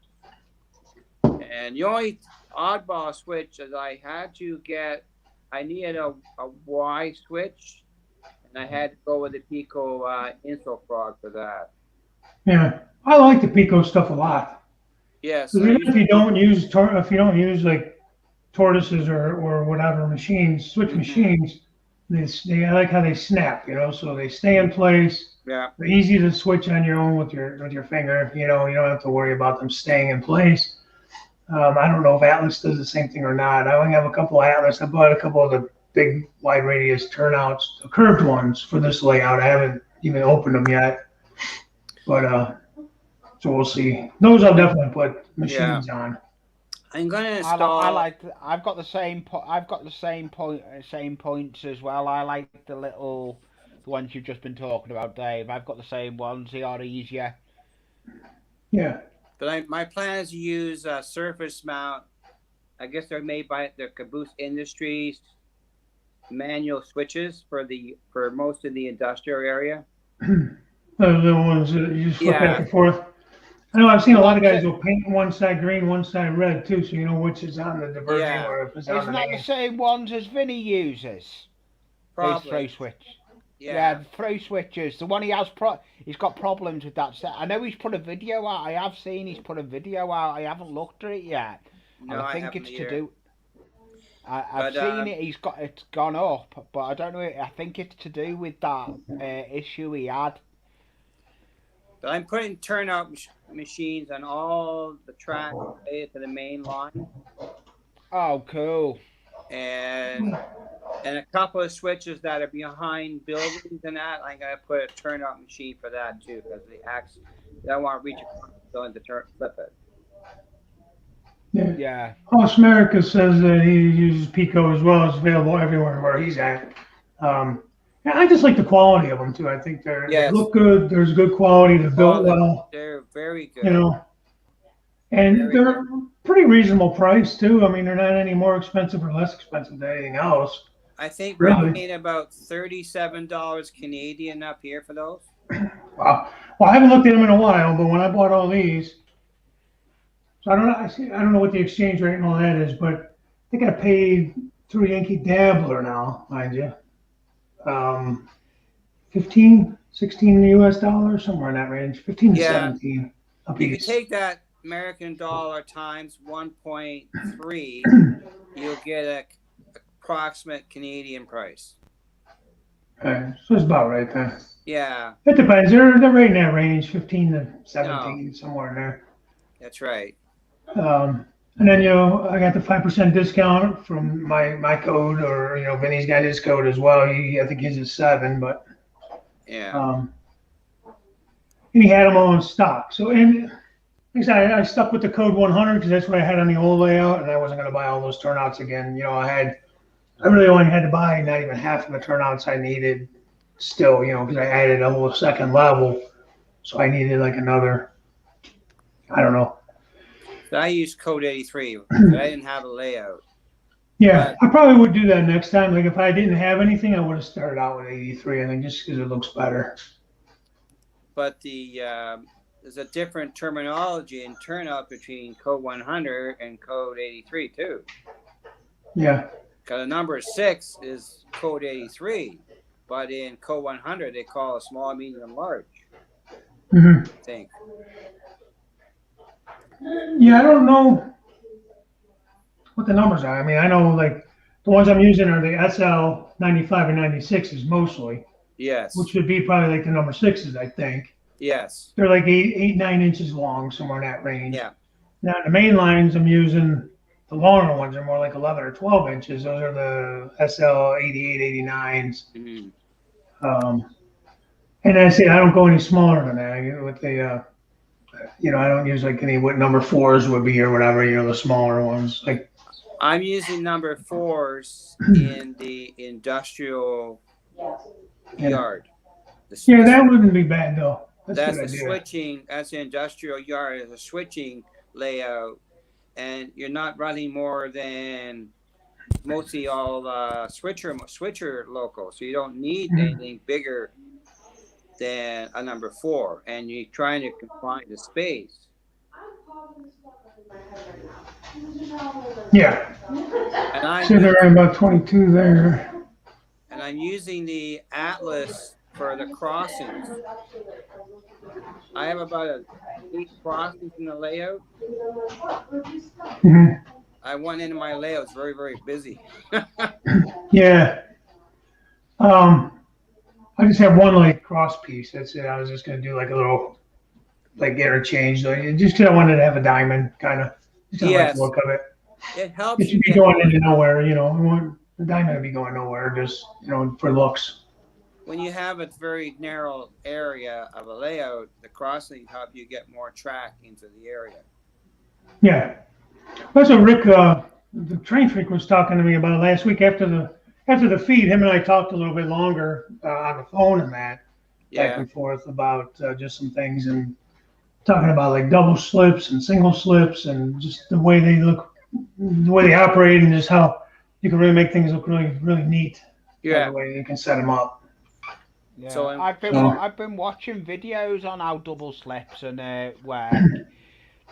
And the only oddball switch is I needed a Y switch, and I had to go with the Pico Infrafrog for that. Yeah. I like the Pico stuff a lot. Yes. Even if you don't use like tortoises or whatever machines, switch machines, I like how they snap, so they stay in place. Yeah. They're easy to switch on your own with your finger. You don't have to worry about them staying in place. I don't know if Atlas does the same thing or not. I only have a couple of Atlas. I bought a couple of the big wide radius turnouts, the curved ones for this layout. I haven't even opened them yet, but so we'll see. Those I'll definitely put machines on. I'm gonna install. I've got the same. I've got the same points as well. I like the ones you've just been talking about, Dave. I've got the same ones. They are easier. Yeah. But my plan is to use surface mount. I guess they're made by the Caboose Industries manual switches for most of the industrial area. Those are the ones that you just flip back and forth. I know I've seen a lot of guys will paint one side green, one side red too, so you know which is on the diverging or if it's on Isn't that the same ones as Vinny uses? Probably. Those throw switch. Yeah, the throw switches. The one he's got problems with that set. I know he's put a video out. I have seen he's put a video out. I haven't looked at it yet. No, I think it's either. to do. I've seen it. It's gone up, but I don't know. I think it's to do with that issue he had. But I'm putting turnout machines on all the tracks related to the main line. Oh, cool. And a couple of switches that are behind buildings and that, I'm gonna put a turnout machine for that too, because they don't want to reach across the building to flip it. Yeah. Hoss America says that he uses Pico as well. It's available everywhere where he's at. I just like the quality of them too. I think they look good. There's good quality. They're built well. They're very good. And they're pretty reasonable price too. I mean, they're not any more expensive or less expensive than anything else. I think we're paying about $37 Canadian up here for those. Wow. Well, I haven't looked at them in a while, but when I bought all these, so I don't know what the exchange rate and all that is, but I think I paid through Yankee Dabbler now, mind you. 15, 16 US dollars, somewhere in that range, 15 to 17 a piece. If you take that American dollar times 1.3, you'll get an approximate Canadian price. Okay, so it's about right then. Yeah. It depends. They're right in that range, 15 to 17, somewhere in there. That's right. And then, I got the 5% discount from my code, or, Vinny's got his code as well. I think his is 7, but. Yeah. And he had them all in stock. So, and like I said, I stuck with the code 100 because that's what I had on the old layout, and I wasn't going to buy all those turnouts again. I really only had to buy not even half of the turnouts I needed still, because I added a whole second level. So I needed like another, I don't know. I used code 83, but I didn't have a layout. Yeah, I probably would do that next time. Like if I didn't have anything, I would have started out with 83, I think, just because it looks better. But there's a different terminology and turnout between code 100 and code 83 too. Yeah. Because the number 6 is code 83, but in code 100 they call it small, medium, large. I think. Yeah, I don't know what the numbers are. I mean, I know like the ones I'm using are the SL 95 and 96s mostly. Yes. Which would be probably like the number 6s, I think. Yes. They're like 9 inches long, somewhere in that range. Yeah. Now the main lines I'm using, the longer ones are more like 11 or 12 inches. Those are the SL 88, 89s. And I say I don't go any smaller than that. With the I don't use like any what number 4s would be or whatever, the smaller ones. Like I'm using number 4s in the industrial yard. That wouldn't be bad though. That's the switching. That's the industrial yard. It's a switching layout, and you're not running more than mostly all switcher local, so you don't need anything bigger than a number 4, and you're trying to confine the space. Yeah. And So they're at about 22 there. And I'm using the Atlas for the crossings. I have about 8 crossings in the layout. Mm-hmm. I went into my layout. It's very, very busy. Yeah. I just have one like cross piece. That's it. I was just gonna do like a little like interchange. So just because I wanted to have a diamond, kind of. Just like the look of it. It helps. It should be going into nowhere. You know, I want the diamond to be going nowhere. Just for looks. When you have a very narrow area of a layout, the crossing help you get more track into the area. Yeah. That's what Rick, the train freak, was talking to me about last week after the feed. Him and I talked a little bit longer on the phone and that back and forth about just some things and talking about like double slips and single slips and just the way they look, the way they operate, and just how you can really make things look really, really neat. Yeah. The way you can set them up. Yeah. So I've been watching videos on how double slips and work.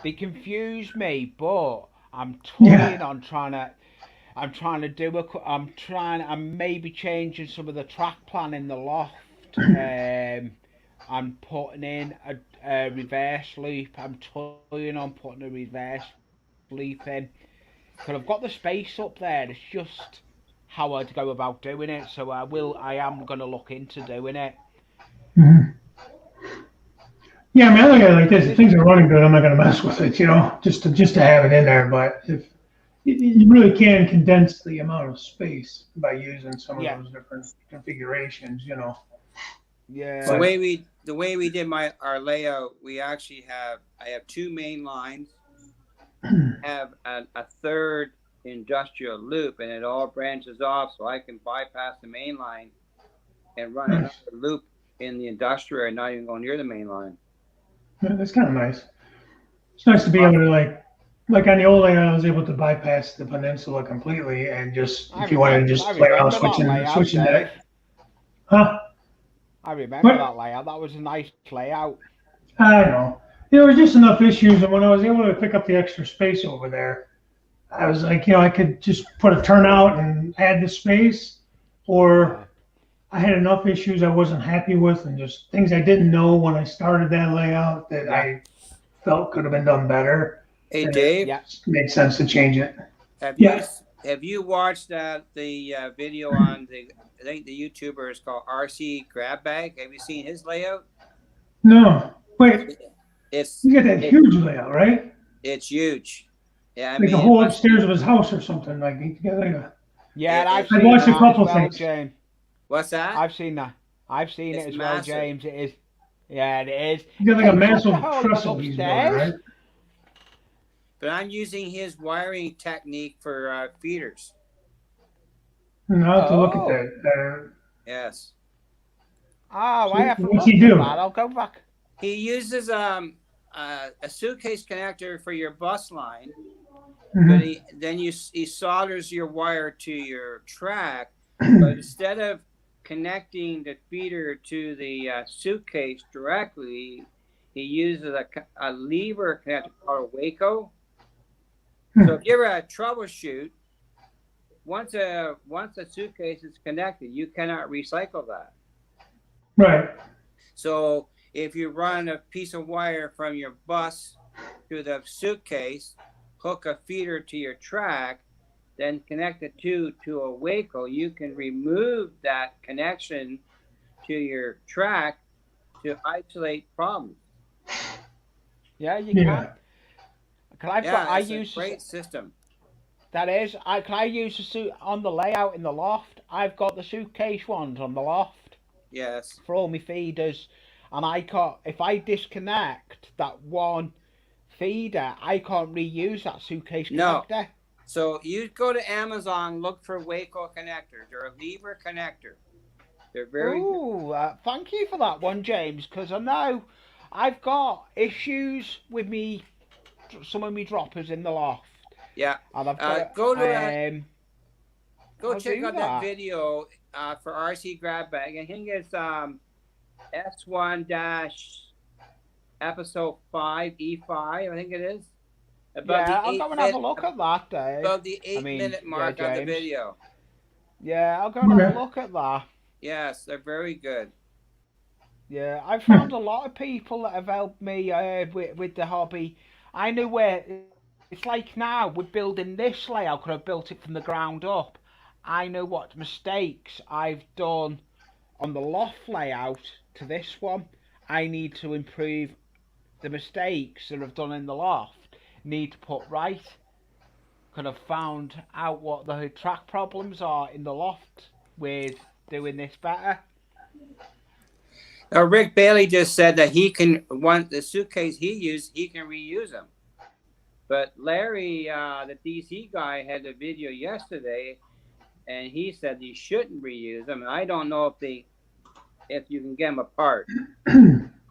They confuse me, but I'm toying on I'm maybe changing some of the track plan in the loft. I'm putting in a reverse loop. I'm toying on putting a reverse loop in. Because I've got the space up there. It's just how I'd go about doing it. So I am going to look into doing it. Mm-hmm. Yeah, I mean, I look at it like this. If things are running good, I'm not going to mess with it, just to have it in there. But if you really can condense the amount of space by using some of those different configurations, Yeah. So the way we did our layout, I have 2 main lines, have a third industrial loop, and it all branches off, so I can bypass the main line and run another loop in the industrial and not even go near the main line. Yeah, that's kind of nice. It's nice to be able to like on the old layout, I was able to bypass the peninsula completely and just if you wanted to just play around switching that. Huh? I remember that layout. That was a nice layout. I know. There were just enough issues, and when I was able to pick up the extra space over there, I was like, I could just put a turnout and add the space, or I had enough issues I wasn't happy with, and just things I didn't know when I started that layout that I felt could have been done better. Hey, Dave. It made sense to change it. Have you watched the video on I think the YouTuber is called RC Grab Bag? Have you seen his layout? No. Wait. You got that huge layout, right? It's huge. Yeah, I mean, the whole upstairs of his house or something like. I've watched a couple things. James. What's that? I've seen that. I've seen it as well, James. It is. Yeah, it is. You got like a massive trestle he's building, right? But I'm using his wiring technique for feeders. I'll have to look at that. Yes. Oh, I have to what's he do? I'll go back. He uses a suitcase connector for your bus line, Mm-hmm. but then he solders your wire to your track. But instead of connecting the feeder to the suitcase directly, he uses a lever connector called a Waco. So if you ever troubleshoot, once a suitcase is connected, you cannot recycle that. Right. So if you run a piece of wire from your bus to the suitcase, hook a feeder to your track, then connect the two to a Waco, you can remove that connection to your track to isolate problems. Yeah, you can. I use a great system. That is, can I use the suit on the layout in the loft? I've got the suitcase ones on the loft. Yes. For all my feeders, and if I disconnect that one feeder, I can't reuse that suitcase connector. No. So you go to Amazon, look for Waco connectors. They're a lever connector. They're very. Ooh, thank you for that one, James. Because I know I've got issues with some of my droppers in the loft. Yeah. And I've got, Go I'll check do out that video for RC Grab Bag. I think it's S1 episode 5 E5. I think it is. Yeah, I'll go and have a look at that, Dave. About the 8-minute mark on the video. Yeah, I'll go and have a look at that. Yes, they're very good. Yeah, I've found a lot of people that have helped me with the hobby. I know where it's like now with building this layout, because I've built it from the ground up. I know what mistakes I've done on the loft layout to this one. I need to improve the mistakes that I've done in the loft. Need to put right. Could have found out what the track problems are in the loft with doing this better. Rick Bailey just said that he can the suitcase he used, he can reuse them. But Larry, the DC guy, had a video yesterday, and he said he shouldn't reuse them. And I don't know if you can get them apart.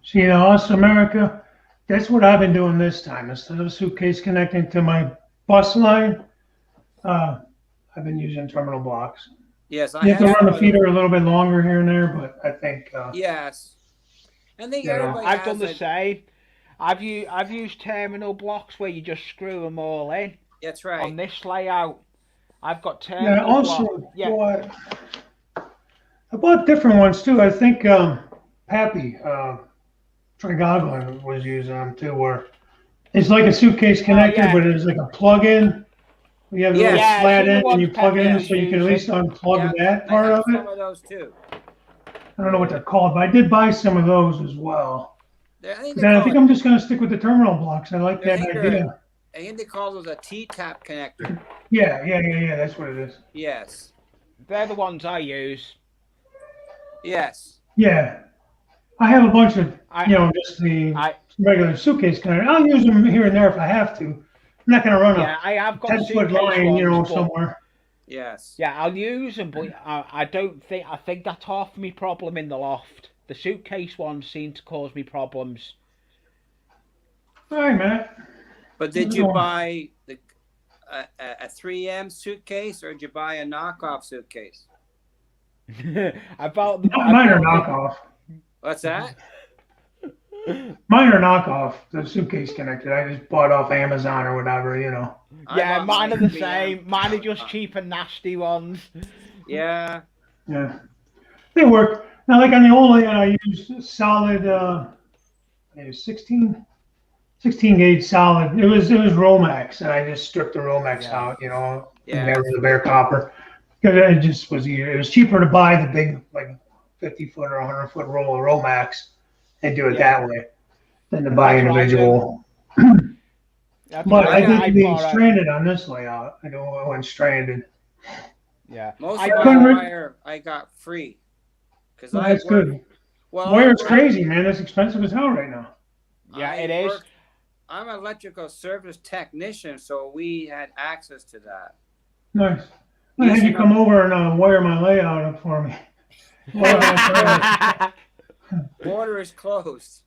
See, in Awesome America, that's what I've been doing this time. Instead of a suitcase connecting to my bus line, I've been using terminal blocks. Yes, you have to run the feeder a little bit longer here and there, but I think yes. I think I've done the same. I've used terminal blocks where you just screw them all in. That's right. On this layout, I've got terminal blocks. Yeah. I bought different ones too. I think Pappy Trigoglin was using them too, where it's like a suitcase connector, but it's like a plug-in. You have a little flat end and you plug it in, so you can at least unplug that part of it. Some of those too. I don't know what they're called, but I did buy some of those as well. I think I'm just going to stick with the terminal blocks. I like that idea. I think they call those a T-tap connector. Yeah. That's what it is. Yes. They're the ones I use. Yes. Yeah. I have a bunch of, just the regular suitcase connector. I'll use them here and there if I have to. I'm not going to run a 10-foot line, somewhere. Yes. Yeah, I'll use them, but I think that's half my problem in the loft. The suitcase ones seem to cause me problems. All right, Matt. But did you buy a 3M suitcase, or did you buy a knockoff suitcase? Mine are knockoff. What's that? Mine are knockoff. The suitcase connected. I just bought off Amazon or whatever, Yeah, mine are the same. Mine are just cheap and nasty ones. Yeah. Yeah. They work. Now, like on the old layout, I used solid, 16 gauge solid. It was Romex, and I just stripped the Romex out, and there was the bare copper. Because it just was easier. It was cheaper to buy the big, like 50-foot or 100-foot roll of Romex and do it that way than to buy individual. But I didn't be stranded on this layout. I went stranded. Yeah. Most of my wire I got free. That's good. Well, wire's crazy, man. It's expensive as hell right now. Yeah, it is. I'm an electrical service technician, so we had access to that. Nice. I had you come over and wire my layout up for me. Border is closed.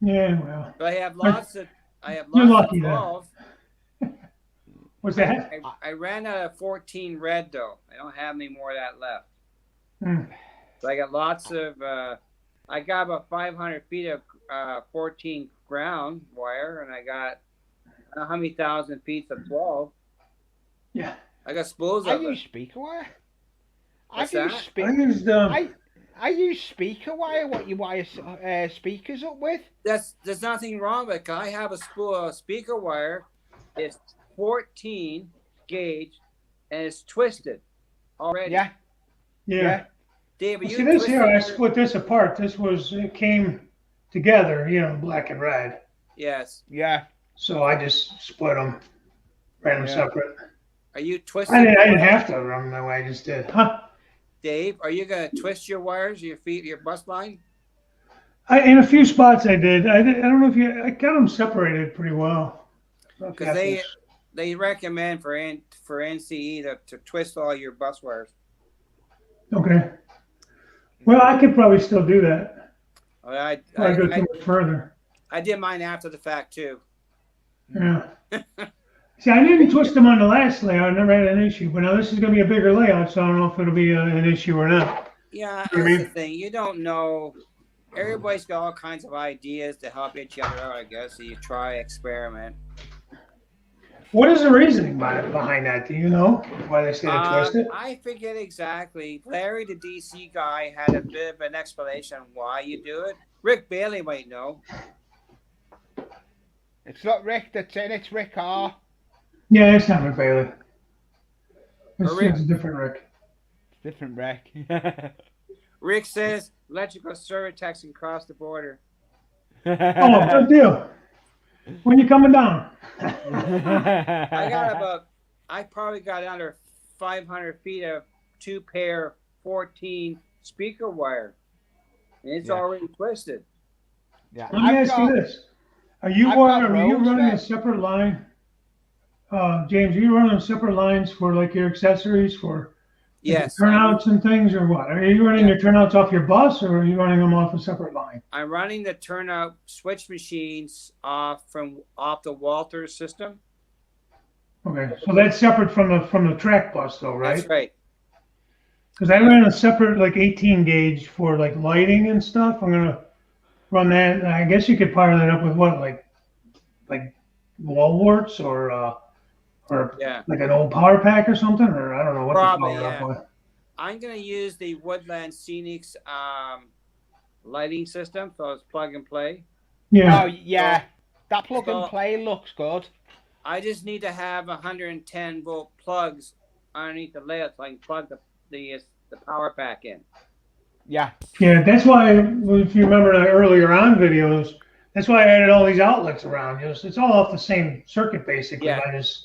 Yeah, well. But I have lots of. You're lucky then. What's that? I ran out of 14 red though. I don't have any more of that left. So I got lots of. I got about 500 feet of 14 ground wire, and I got how many thousand feet of 12. Yeah. I got spools of it. I use speaker wire. I use speaker wire. What you wire speakers up with? There's nothing wrong with it. I have a spool of speaker wire. It's 14 gauge, and it's twisted already. Yeah. David, see this here, I split this apart. It came together, black and red. Yes. Yeah. So I just split them, ran them separate. Are you twisting? I didn't have to run them that way. I just did. Dave, are you gonna twist your wires, your bus line? In a few spots I did. I don't know if I got them separated pretty well. Because they recommend for NCE to twist all your bus wires. Okay. Well, I could probably still do that. I go too much further. I did mine after the fact too. Yeah. See, I didn't twist them on the last layout. I never had an issue. But now this is going to be a bigger layout, so I don't know if it'll be an issue or not. Yeah, You know what I that's mean? the thing. You don't know. Everybody's got all kinds of ideas to help each other out, I guess. So you try, experiment. What is the reasoning behind that? Do you know why they say to twist it? I forget exactly. Larry, the DC guy, had a bit of an explanation on why you do it. Rick Bailey might know. It's not Rick that's in, it's Rick R. Yeah, it's not Rick Bailey. It's Rick. a different Rick. Different Rick. Rick says electrical service techs can cross the border. Oh, good deal. When you coming down? I probably got under 500 feet of 2-pair 14 speaker wire. And it's already twisted. Yeah. Let me ask you this. Are you running a separate line? James, are you running separate lines for like your accessories for turnouts and things, or what? Are you running your turnouts off your bus, or are you running them off a separate line? I'm running the turnout switch machines off the Walters system. Okay, so that's separate from the track bus, though, right? That's right. Because I ran a separate like 18 gauge for like lighting and stuff. I'm gonna run that. And I guess you could power that up with what, like wall warts or like an old power pack or something, or I don't know what to power it up with. I'm gonna use the Woodland Scenics lighting system, so it's plug and play. Yeah. Oh yeah, that plug and play looks good. I just need to have 110 volt plugs underneath the layout so I can plug the power pack in. Yeah. Yeah, that's why, if you remember the earlier on videos, that's why I added all these outlets around. It's all off the same circuit, basically. Yeah. I just,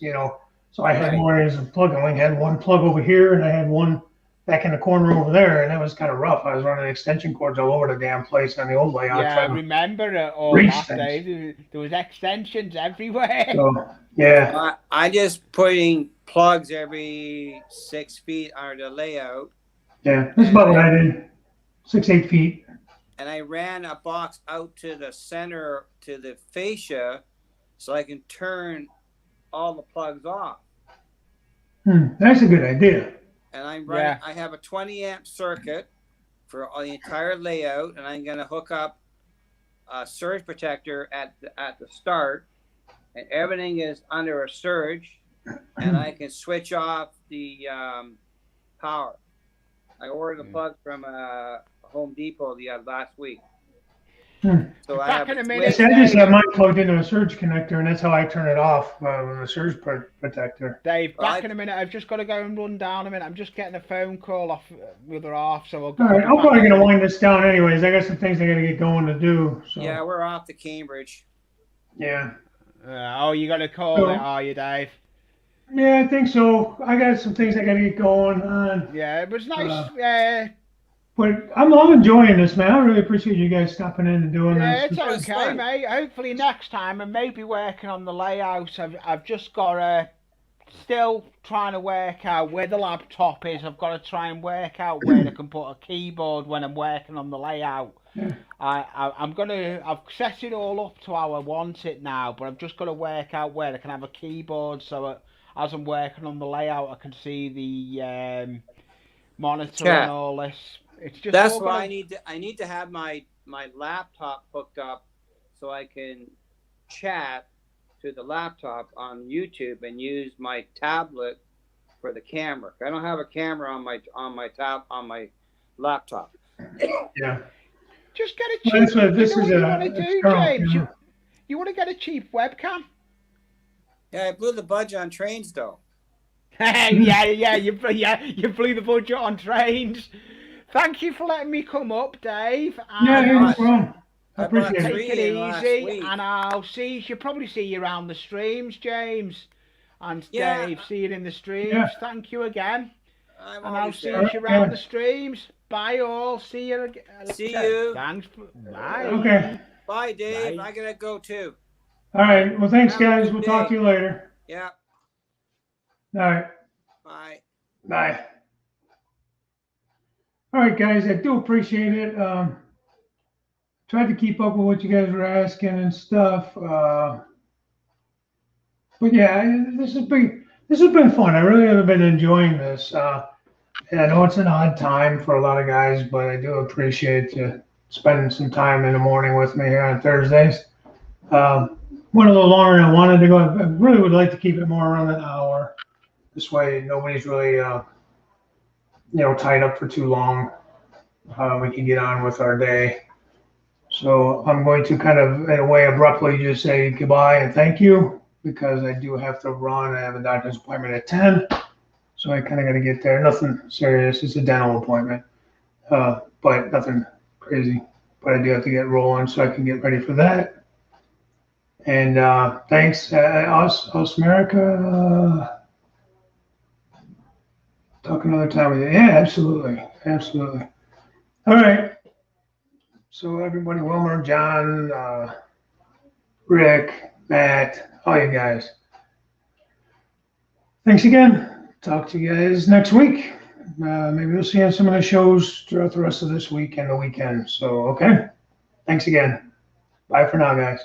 so I had more areas of plug. I only had one plug over here, and I had one back in the corner over there, and that was kind of rough. I was running extension cords all over the damn place on the old layout. Yeah, I remember it all that day. There was extensions everywhere. So, yeah. I just putting plugs every 6 feet under the layout. Yeah, that's about what I did. 6-8 feet. And I ran a box out to the center to the fascia so I can turn all the plugs off. That's a good idea. And I'm running, I have a 20 amp circuit for the entire layout, and I'm going to hook up a surge protector at the start, and everything is under a surge, and I can switch off the power. I ordered the plug from Home Depot the last week. So I just have mine plugged into a surge connector, and that's how I turn it off with a surge protector. Dave, back in a minute. I've just got to go and run down a minute. I'm just getting a phone call off the other half, so I'll go. All right, I'm probably going to wind this down anyways. I got some things I got to get going to do. So. Yeah, we're off to Cambridge. Yeah. You got to call it, are you, Dave? Yeah, I think so. I got some things I got to get going on. Yeah, it was nice. But I'm enjoying this, man. I really appreciate you guys stopping in and doing this. Yeah, it's okay, mate. Hopefully next time, and maybe working on the layout. I've just got still trying to work out where the laptop is. I've got to try and work out where I can put a keyboard when I'm working on the layout. Yeah. I've set it all up to how I want it now, but I've just got to work out where I can have a keyboard so as I'm working on the layout, I can see the monitor and all this. It's just that's why I need to have my laptop hooked up so I can chat to the laptop on YouTube and use my tablet for the camera. I don't have a camera on my laptop. Yeah. Just get a cheap. James? You want to get a cheap webcam? Yeah, I blew the budget on trains though. You blew the budget on trains. Thank you for letting me come up, Dave. No problem. I appreciate it. Take it easy, and I'll probably see you around the streams, James. And Dave, see you in the streams. Yeah. Thank you again. And I'll see you around the streams. Bye all. See you again. See you. Thanks. Bye. Okay. Bye, Dave. I gotta go too. All right. Well, thanks, guys. We'll talk to you later. Yeah. All right. Bye. Bye. All right, guys, I do appreciate it. Tried to keep up with what you guys were asking and stuff. But yeah, this has been fun. I really have been enjoying this. And I know it's an odd time for a lot of guys, but I do appreciate you spending some time in the morning with me here on Thursdays. Went a little longer than I wanted to go. I really would like to keep it more around an hour. This way, nobody's really, tied up for too long. We can get on with our day. So I'm going to kind of, in a way, abruptly just say goodbye and thank you because I do have to run. I have a doctor's appointment at 10. So I kind of got to get there. Nothing serious. It's a dental appointment, but nothing crazy. But I do have to get rolling so I can get ready for that. And thanks, us America. Talk another time with you. Yeah, absolutely. Absolutely. All right. So everybody, Wilmer, John, Rick, Matt, all you guys. Thanks again. Talk to you guys next week. Maybe we'll see you on some of the shows throughout the rest of this week and the weekend. So, okay. Thanks again. Bye for now, guys.